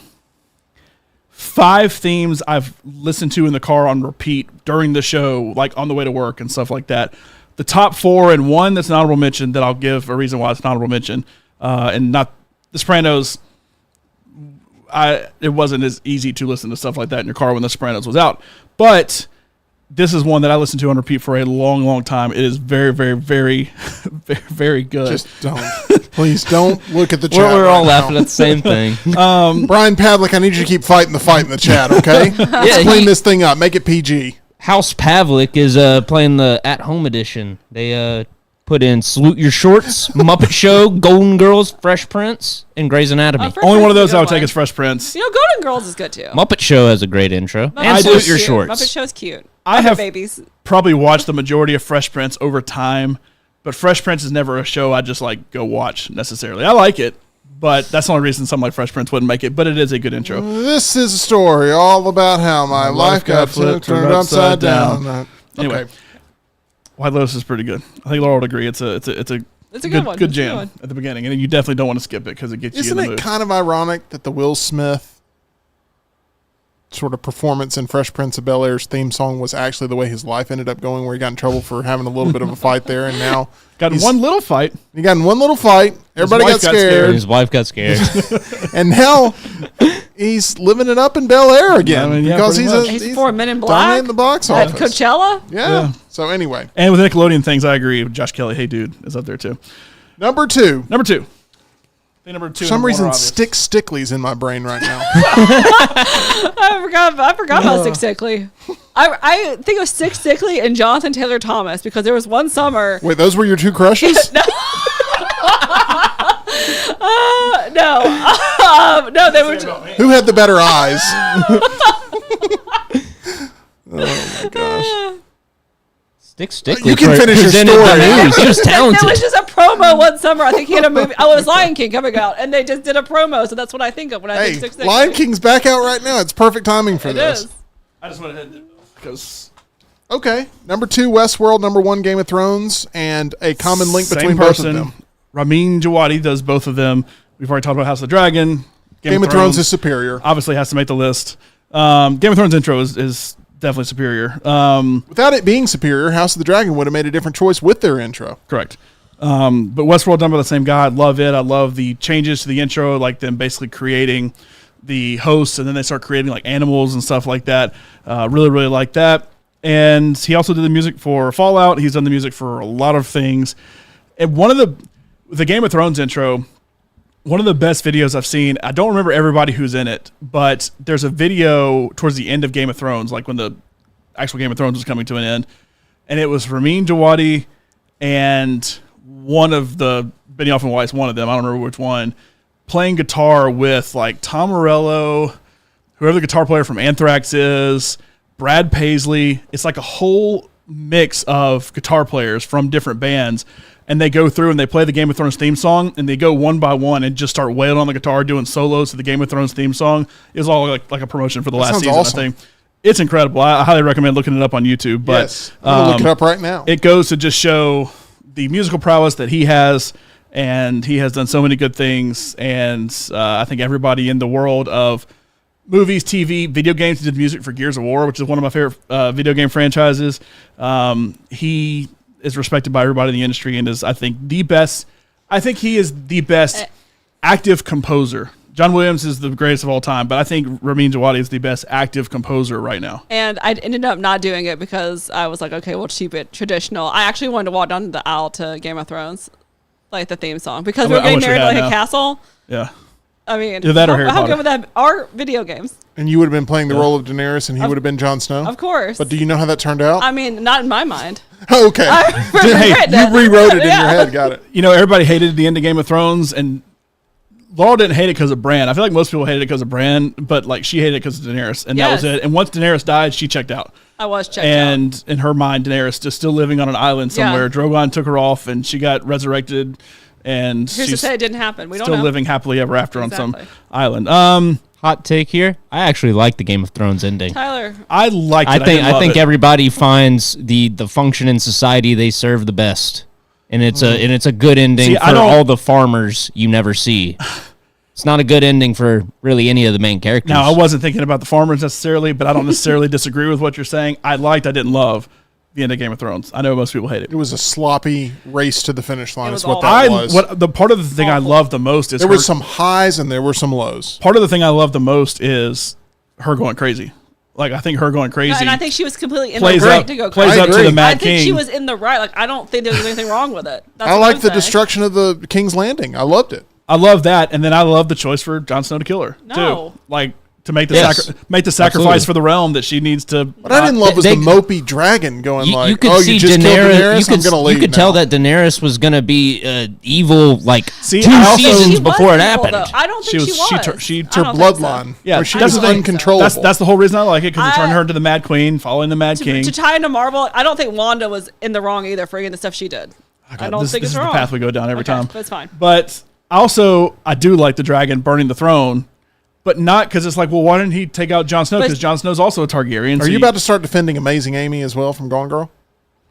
5 themes I've listened to in the car on repeat during the show, like on the way to work and stuff like that. The top 4 and one that's an honorable mention that I'll give a reason why it's an honorable mention, and not The Sopranos. It wasn't as easy to listen to stuff like that in your car when The Sopranos was out, but this is one that I listened to on repeat for a long, long time. It is very, very, very, very, very good. Just don't. Please don't look at the chat. We're all right laughing now. at the same thing. Brian Padlick, I need you to keep fighting the fight in the chat, okay? Let's clean this thing up. Make it PG. House Pavlik is playing the at-home edition. They put in Salute Your Shorts, Muppet Show, Golden Girls, Fresh Prince, and Grey's Anatomy. Fresh Only one of Prince those is a I good would take one. is Fresh Prince. Golden Girls is good too. Muppet Show has a great intro. Muppet And Show's Salute Your cute. Shorts. Muppet Show's cute. I Muppet have babies. probably watched the majority of Fresh Prince over time, but Fresh Prince is never a show I just like go watch necessarily. I like it, but that's the only reason something like Fresh Prince wouldn't make it, but it is a good intro. This is a story all about how my life got flipped, turned upside down. Anyway, Okay. White Lotus is pretty good. I think Laura would agree. It's a It's a good one. good It's a good jam one. at the beginning, and you definitely don't want to skip it because it gets you Isn't in the it mood. kind of ironic that the Will Smith sort of performance in Fresh Prince of Bel-Air's theme song was actually the way his life ended up going, where he got in trouble for having a little bit of a fight there, and now Got in he's- one little fight. he got in one little fight. Everybody wife got got scared, And his wife got scared. and now he's living it up in Bel-Air again I mean, yeah, because pretty much. He's for Men in Black dominating the box at office. Coachella. Yeah. So anyway, And with Nickelodeon things, I agree. Josh Kelly, hey dude, is up there too. number 2. Number 2. I think number 2. For some reason, Stickly's in my brain right now. I forgot about Stick Stickly. I think of Stick Stickly and Jonathan Taylor Thomas because there was one summer. Wait, those were your 2 crushes? No, they were. Who had the better eyes? Oh my gosh. Stick Stickly You can finish your presented story. the news. He was It talented. was just a promo one summer. I think he had a movie. Oh, it was Lion King coming out, and they just did a promo. So that's what I think of when I think 660. Lion King's back out right now. It's perfect timing for It this. is. I just went ahead because Okay. Number 2, Westworld. Number 1, Game of Thrones. And a common link between both of them. Ramin Djawadi does both of them. We've already talked about House of the Dragon. Game of Thrones is superior. Obviously has to make the list. Game of Thrones intro is definitely superior. Without it being superior, House of the Dragon would have made a different choice with their intro. Correct. But Westworld done by the same guy. I love it. I love the changes to the intro, like them basically creating the hosts, and then they start creating like animals and stuff like that. Really, really like that. And he also did the music for Fallout. He's done the music for a lot of things. And one of the Game of Thrones intro, one of the best videos I've seen. I don't remember everybody who's in it, but there's a video towards the end of Game of Thrones, like when the actual Game of Thrones was coming to an end, and it was Ramin Djawadi and one of the Benioff and Weiss, one of them, I don't remember which one, playing guitar with like Tom Morello, whoever the guitar player from Anthrax is, Brad Paisley. It's like a whole mix of guitar players from different bands. And they go through and they play the Game of Thrones theme song, and they go one by one and just start wailing on the guitar, doing solos to the Game of Thrones theme song. It was all like a promotion for the last season, awesome. I think. It's incredible. I highly recommend looking it up on YouTube. But Yes. I'm going to look it up right now. it goes to just show the musical prowess that he has, and he has done so many good things. And I think everybody in the world of movies, TV, video games, he did music for Gears of War, which is one of my favorite video game franchises. He is respected by everybody in the industry and is, I think, the best. I think he is the best active composer. John Williams is the greatest of all time, but I think Ramin Djawadi is the best active composer right now. And I ended up not doing it because I was like, okay, we'll keep it traditional. I actually wanted to walk down the aisle to Game of Thrones, like the theme song, because we were getting married at like a castle. Yeah. I mean, Either that or Harry how Potter. good would that? Our video games, And you would have been playing the role of Daenerys, and he would have been Jon Snow? of course. But do you know how that turned out? I mean, not in my mind. Okay. Hey, You rewrote it in your head. Got it. You know, everybody hated the end of Game of Thrones, and Laura didn't hate it because of Bran. I feel like most people hated it because of Bran, but like she hated it because of Daenerys, and that was Yes. it. And once Daenerys died, she checked out. I was checked out. And in her mind, Daenerys just still living on an island somewhere. Yeah. Drogon took her off, and she got resurrected, and Who's to she's say it didn't happen? We don't still know. living happily ever after on some Exactly. island. Hot take here. I actually like the Game of Thrones ending. Tyler, I liked it. I think everybody finds the function in society they serve the best, and it's a good ending See, for I don't- all the farmers you never see. It's not a good ending for really any of the main characters. Now, I wasn't thinking about the farmers necessarily, but I don't necessarily disagree with what you're saying. I didn't love the end of Game of Thrones. I know most people hate it. It was a sloppy race to the finish line. It Is was what awful. that was. What the part of the thing I love the most is There her, were some highs and there were some lows. part of the thing I love the most is her going crazy. Like I think her going crazy and I think she was completely in plays the right up to go plays crazy. up to agree. the I Mad I think King. she was in the right. Like, I don't think there was anything wrong with it. That's I what like I'm the saying. destruction of the King's Landing. I loved it. I love that, and then I love the choice for Jon Snow to kill her No. too. Like to make the Yes. make the sacrifice Absolutely. for the realm that she needs to. What I didn't love was they- the mopey dragon going You, like, you could "Oh, see you just killed Daenerys. You could, I'm gonna leave you could now." tell that Daenerys was gonna be evil like See, 2 I also- seasons She was before it evil, happened. though. I don't think she was. She I her don't think bloodline. so. Yeah, where she that's was the thing. uncontrollable. That's the whole reason I like it because it turned I- her into the Mad Queen, following the Mad King. To tie into Marvel, I don't think Wanda was in the wrong either for any of the stuff she did. I don't this think this it's is wrong. the path we go down every Okay, time. that's fine. But also, I do like the dragon burning the throne, but not because it's like, well, why didn't he take out Jon Snow? But- Because Jon Snow's also a Targaryen. Are you about to start defending Amazing Amy as well from Gone Girl?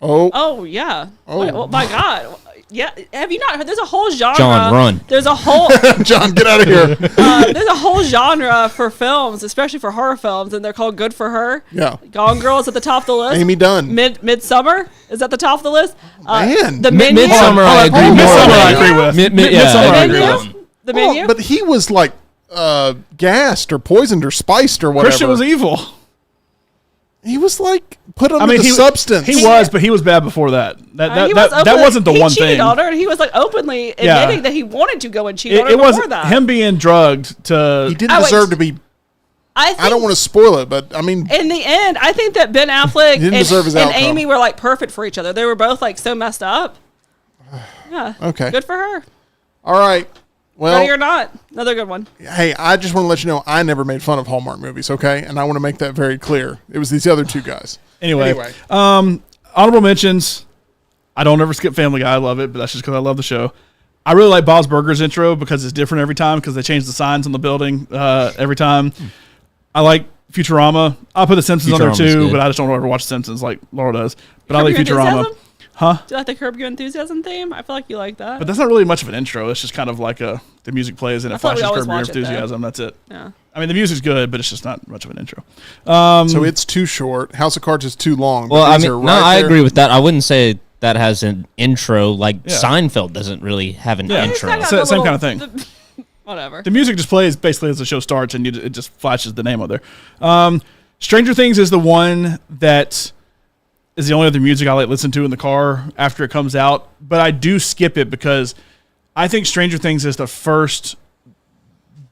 Oh, Oh yeah. Oh. Oh my God. Yeah. Have you not heard? There's a whole genre. John, run. There's a whole. John, get out of here. There's a whole genre for films, especially for horror films, and they're called Good for Her. Yeah. Gone Girl is at the top of the list. Amy Dunn. Midsummer is at the top of the list. Man. The Menu. Midsummer, I agree more Midsummer, with. I agree with. Midsummer, I agree Menu? with. The Well, Menu. but he was like gassed or poisoned or spiced or whatever. Christian was evil. He was like put under I mean, the substance. He was, but he was bad before that. That He that, was that wasn't the he one cheated thing. on her, and he was like openly admitting that he wanted to go and cheat on her It before wasn't that. him being drugged to. He didn't Oh, wait. deserve to be. I I don't want to spoil it, but I mean, In the end, I think that Ben Affleck didn't deserve his and outcome. Amy were like perfect for each other. They were both like so messed up. Yeah. okay. Good for her. All right. Ready or Well, not, another good one. hey, I just want to let you know I never made fun of Hallmark movies, okay? And I want to make that very clear. It was these other two guys. Anyway, Anyway. honorable mentions. I don't ever skip Family Guy. I love it, but that's just because I love the show. I really like Bob's Burgers intro because it's different every time because they change the signs on the building every time. I like Futurama. I'll put The Simpsons on there too, but I just don't ever watch The Simpsons like Laura does. But I like Futurama. Huh? Do you like the Curb Your Enthusiasm theme? I feel like you like that. But that's not really much of an intro. It's just kind of like the music plays and it flashes Curb Your Enthusiasm. That's it. Yeah. I mean, the music's good, but it's just not much of an intro. So it's too short. House of Cards is too long. Well, I mean, I agree with that. I wouldn't say that has an intro. Like Seinfeld doesn't really have an intro. Same kind of thing. Whatever. The music just plays basically as the show starts, and it just flashes the name on there. Stranger Things is the one that is the only other music I listen to in the car after it comes out. But I do skip it because I think Stranger Things is the first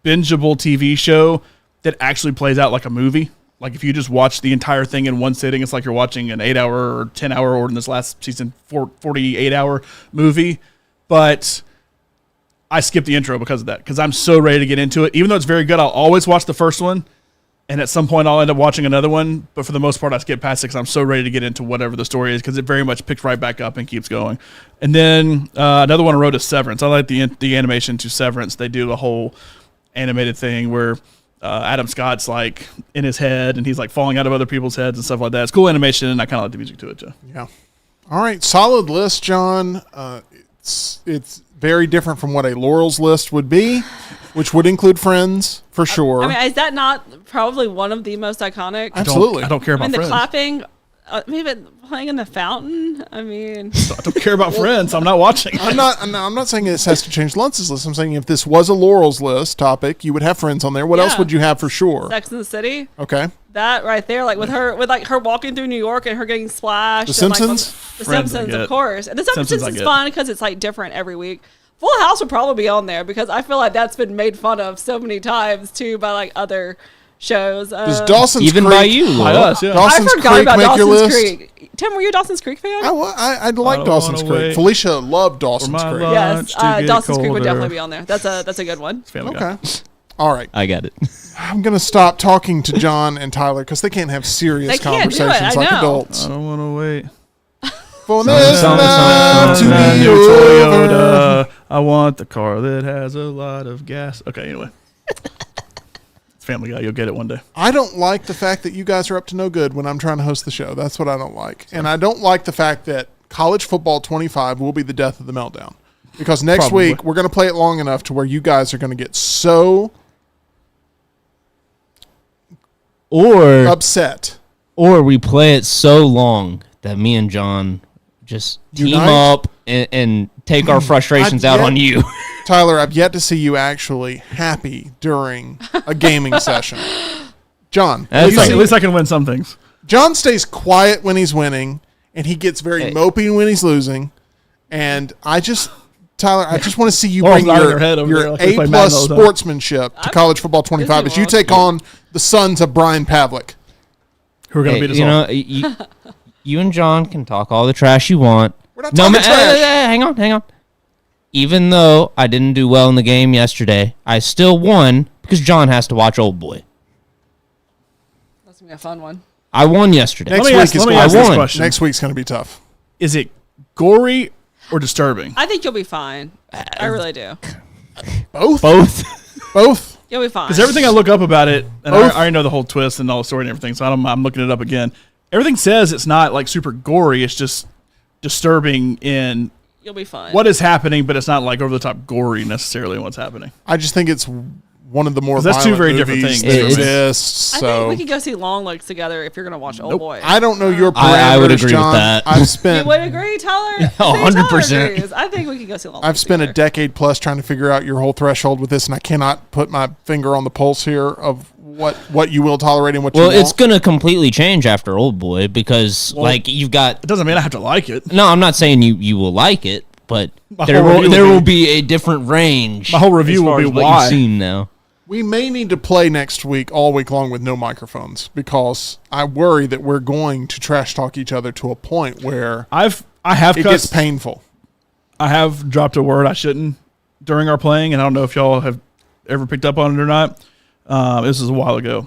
bingeable TV show that actually plays out like a movie. Like if you just watch the entire thing in one sitting, it's like you're watching an 8-hour or 10-hour, or in this last season, 48-hour movie. But I skip the intro because of that, because I'm so ready to get into it. Even though it's very good, I'll always watch the first one, and at some point I'll end up watching another one. But for the most part, I skip past it because I'm so ready to get into whatever the story is, because it very much picks right back up and keeps going. And then another one I wrote is Severance. I like the animation to Severance. They do the whole animated thing where Adam Scott's like in his head and he's like falling out of other people's heads and stuff like that. It's cool animation, and I kind of like the music to it too. Yeah. All right, solid list, John. It's very different from what a Laurel's list would be, which would include Friends for sure. I mean, is that not probably one of the most iconic? Absolutely. I don't care about the Friends. clapping, maybe playing in the fountain. I mean, I don't care about Friends. I'm not watching. I'm not saying this has to change Lunce's list. I'm saying if this was a Laurel's list topic, you would have Friends on there. What else would you have for sure? Sex in the City. Okay. That right there, like with her walking through New York and her getting splashed. The Simpsons? The Friends, Simpsons, I get. of course. And The Simpsons, Simpsons I is get. fun because it's like different every week. Full House would probably be on there because I feel like that's been made fun of so many times too by like other shows. Does Dawson's Even Creek, by you, By Laura. us, yeah. Dawson's I forgot Creek about make your Dawson's list? Creek. Tim, were you a Dawson's Creek fan? I'd like don't Dawson's wanna Creek. wait Felicia loved Dawson's for my Creek. love. Yes, Lunch to get Dawson's Creek would colder. definitely be on there. That's a good one. Family Guy. Okay. All right. I got it. I'm going to stop talking to John and Tyler because they can't have serious They can't do it, conversations I like know. adults. I don't want to wait. For this love to be New over. Toyota. I want the car that has a lot of gas. Okay, anyway. It's Family Guy. You'll get it one day. I don't like the fact that you guys are up to no good when I'm trying to host the show. That's what I don't like. And I don't like the fact that College Football 25 will be the death of the Meltdown. Because next Probably. week, we're going to play it long enough to where you guys are going to get so Or upset. we play it so long that me and John just team Unite? up and take our frustrations out on you. Tyler, I've yet to see you actually happy during a gaming session. John, That's you like- see- At least I can win some things. John stays quiet when he's winning, and he gets very mopey when he's losing. And Tyler, I just want to see you Laurel's bring nodding her head over there your like we play Madden A-plus all the time. sportsmanship to College Football 25 as you take on the sons of Brian Pavlik. Who are going to Hey, beat us you all? know, you and John can talk all the trash you want. We're not talking trash. Hang on. Even though I didn't do well in the game yesterday, I still won because John has to watch Old Boy. That's gonna be a fun one. I won yesterday. Next Let me week ask- is let me going ask to this be question. Next week's going to be tough. Is it gory or disturbing? I think you'll be fine. I really do. Both? Both. You'll be fine. Because everything I look up about it, and Both. I already know the whole twist and all the story and everything, so I'm looking it up again. Everything says it's not like super gory. It's just disturbing in You'll be fine. what is happening, but it's not like over the top gory necessarily in what's happening. I just think it's one of the more 'Cause that's two violent very different movies things. that It is. exists. I So think we could go see Long Legs together if you're gonna watch Old Boy. I don't know your parameters, I would agree with John. that. I've You spent would agree, Tyler? See, 100%. Tyler agrees. I think we could go see Long I've Legs spent a together. decade plus trying to figure out your whole threshold with this, and I cannot put my finger on the pulse here of what you will tolerate and what you Well, won't. it's going to completely change after Old Boy because, like, you've got... It doesn't mean I have to like it. No, I'm not saying you will like it, but My there whole will review will be a different range. My whole review as far will be as what why. you've seen now. We may need to play next week all week long with no microphones because I worry that we're going to trash talk each other to a point where I have it gets cussed. painful. I have dropped a word I shouldn't during our playing, and I don't know if y'all have ever picked up on it or not. This was a while ago,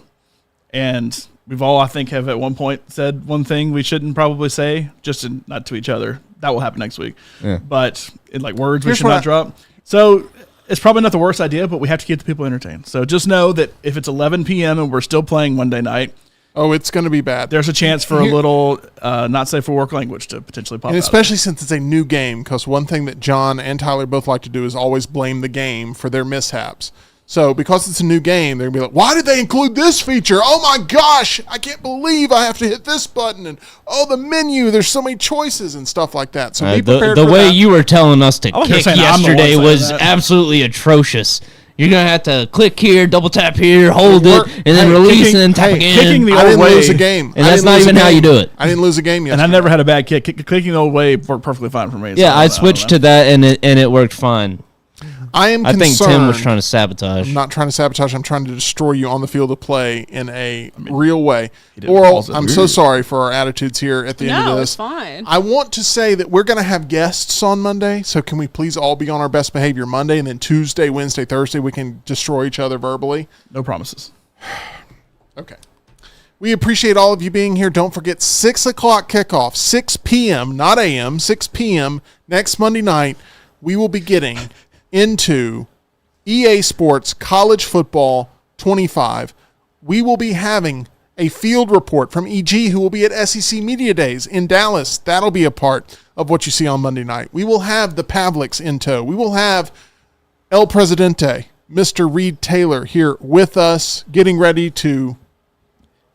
and we've all, I think, have at one point said one thing we shouldn't probably say, just not to each other. That will happen next week. Yeah. But in like words, we Here's should what not drop. So it's probably not the worst idea, but we have to keep the people entertained. So just know that if it's 11 p.m. and we're still playing Monday night, Oh, it's going to be bad. there's a chance for a little not safe for work language to potentially pop And out. especially since it's a new game, because one thing that John and Tyler both like to do is always blame the game for their mishaps. So because it's a new game, they're going to be like, why did they include this feature? Oh my gosh, I can't believe I have to hit this button. And oh, the menu, there's so many choices and stuff like that. So be prepared the for way that. you were telling us to I was kick saying I'm the one yesterday saying was that. absolutely atrocious. You're going to have to click here, double tap here, hold Work- it, and then hey, release kicking- and then tap hey, again. kicking the I didn't old way. lose a game. And I that's didn't not lose a even how game. you do it. I didn't lose a game yesterday. And I never had a bad kick. Clicking the old way worked perfectly fine for me. So Yeah, I don't switched know. to that, and it worked fine. I am I think concerned. Tim was trying to sabotage. I'm not trying to sabotage. I'm trying to destroy you on the field of play in a real way. didn't Oral, pause it. I'm so sorry for our attitudes here at the end of No, this. it's fine. I want to say that we're going to have guests on Monday, so can we please all be on our best behavior Monday, and then Tuesday, Wednesday, Thursday, we can destroy each other verbally? No promises. Okay. We appreciate all of you being here. Don't forget 6 o'clock kickoff, 6 p.m., not a.m., 6 p.m. next Monday night. We will be getting into EA Sports College Football 25. We will be having a field report from EG, who will be at SEC Media Days in Dallas. That'll be a part of what you see on Monday night. We will have the Pavliks in tow. We will have El Presidente, Mr. Reed Taylor, here with us, getting ready to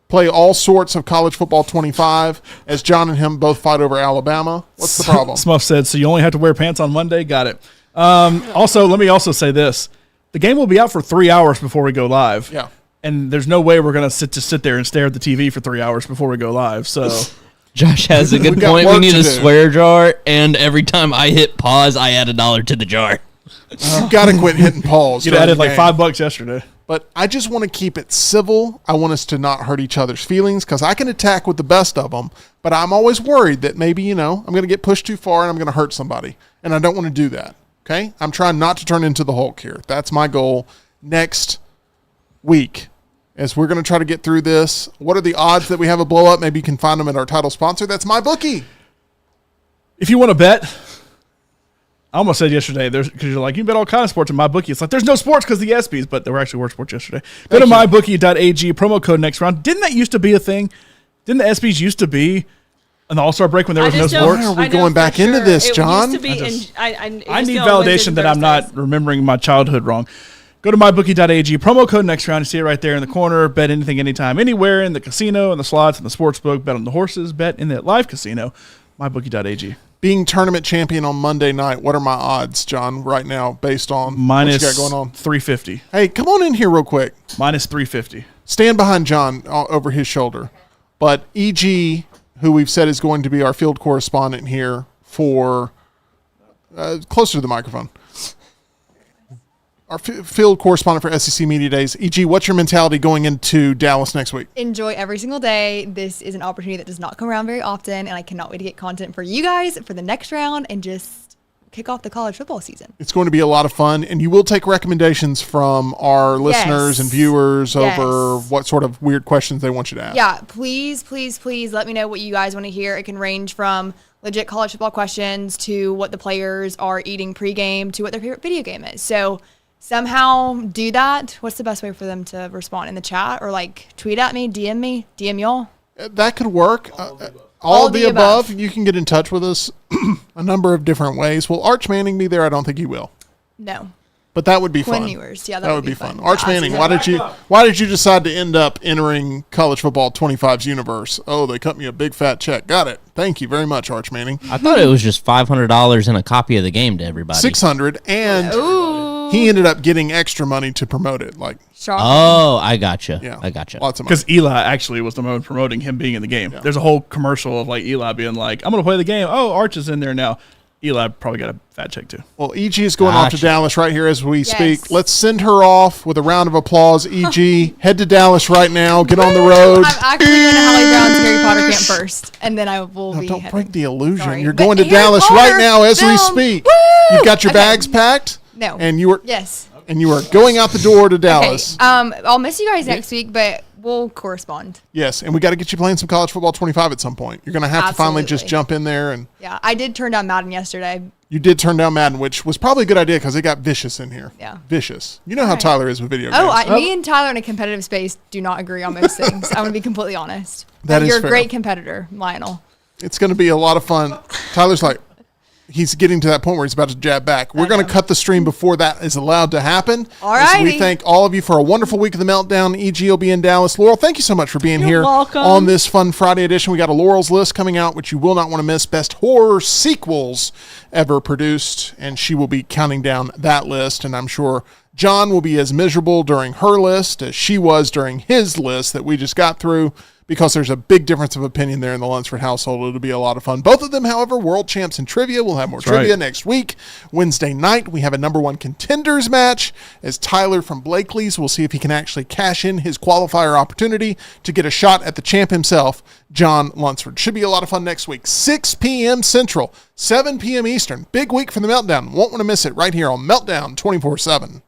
play all sorts of College Football 25 as John and him both fight over Alabama. What's the problem? Smuff said, so you only have to wear pants on Monday? Got it. Also, let me also say this. The game will be out for 3 hours before we go live. Yeah. And there's no way we're going to sit there and stare at the TV for 3 hours before we go live. So Josh has a good We got point. work We need to a do. swear jar, and every time I hit pause, I add $1 to the jar. You've got to quit hitting Pauls. you during added the like game. $5 yesterday. But I just want to keep it civil. I want us to not hurt each other's feelings because I can attack with the best of them, but I'm always worried that maybe, I'm going to get pushed too far and I'm going to hurt somebody. And I don't want to do that. Okay? I'm trying not to turn into the Hulk here. That's my goal next week as we're going to try to get through this. What are the odds that we have a blow up? Maybe you can find them at our title sponsor. That's MyBookie. If you want to bet, I almost said yesterday, because you're like, you can bet all kinds of sports in MyBookie. It's like, there's no sports because the ESPYs, but there were actually were sports yesterday. Go to mybookie.ag, promo code next round. Didn't that used to be a thing? Didn't the ESPYs used to be an all-star break when there was no sports? Why are we going back into this, John? I need validation that I'm not remembering my childhood wrong. Go to mybookie.ag, promo code next round. You see it right there in the corner. Bet anything, anytime, anywhere in the casino, in the slots, in the sports book. Bet on the horses. Bet in the live casino. Mybookie.ag. Being tournament champion on Monday night, what are my odds, John, right now, based on what you got going on? 350. Hey, come on in here real quick. Minus 350. Stand behind John over his shoulder. But EG, who we've said is going to be our field correspondent here for closer to the microphone. Our field correspondent for SEC Media Days. EG, what's your mentality going into Dallas next week? Enjoy every single day. This is an opportunity that does not come around very often, and I cannot wait to get content for you guys for the next round and just kick off the college football season. It's going to be a lot of fun, and you will take recommendations from our listeners and viewers over what sort of weird questions they want you to ask. Yeah, please, please, please let me know what you guys want to hear. It can range from legit college football questions to what the players are eating pregame to what their favorite video game is. So somehow do that. What's the best way for them to respond? In the chat or like tweet at me, DM y'all? That could work. All of the above. You can get in touch with us a number of different ways. Will Arch Manning be there? I don't think he will. No. But that would be Quinn fun. Ewers. Yeah, that would be fun. Yeah, Arch Manning, why did you decide to end up entering College Football 25's universe? Oh, they cut me a big fat check. Got it. Thank you very much, Arch Manning. I thought it was just $500 and a copy of the game to everybody. $600, and he ended up getting extra money to promote it. Like, Shocking. Oh, I gotcha. yeah, I gotcha. Lots of money. Because Eli actually was the one promoting him being in the game. Yeah. There's a whole commercial of like Eli being like, I'm going to play the game. Oh, Arch is in there now. Eli probably got a fat check too. Well, EG is going off to Gotcha. Dallas right here as we Yes. speak. Let's send her off with a round of applause. EG, head to Dallas right now. Get on the road. I'm actually going to Holly Brown's Harry Potter camp first, and then I will No, be don't heading. break the illusion. Sorry. You're But going to Harry Dallas Potter right now as we film. speak. Woo! You've got your Okay. bags packed. No. And you are Yes. going out the door to Dallas. Okay. I'll miss you guys next week, but we'll correspond. Yes, and we got to get you playing some college football 25 at some point. You're going to have to finally just Absolutely. jump in there. And Yeah, I did turn down Madden yesterday. you did turn down Madden, which was probably a good idea because it got vicious in here. Yeah. Vicious. You know how Right. Tyler is with video games. Me and Tyler in a competitive space do not agree on most things. I'm going to be completely honest. That But is you're fair. a great competitor, Lionel. It's going to be a lot of fun. Tyler's like, he's getting to that point where he's about to jab back. We're going to cut the stream before that is allowed to happen. All And so we righty. thank all of you for a wonderful week of the Meltdown. EG will be in Dallas. Laurel, thank you so much for being You're here welcome. on this fun Friday edition. We got a Laurel's list coming out, which you will not want to miss. Best horror sequels ever produced. And she will be counting down that list. And I'm sure John will be as miserable during her list as she was during his list that we just got through, because there's a big difference of opinion there in the Lunsford household. It'll be a lot of fun. Both of them, however, world champs in trivia. We'll have more trivia right. next week. Wednesday night, we have a number one contenders match as Tyler from Blakely's. We'll see if he can actually cash in his qualifier opportunity to get a shot at the champ himself, John Lunsford. Should be a lot of fun next week. 6 p.m. Central, 7 p.m. Eastern. Big week for the Meltdown. Won't want to miss it right here on Meltdown 24/7.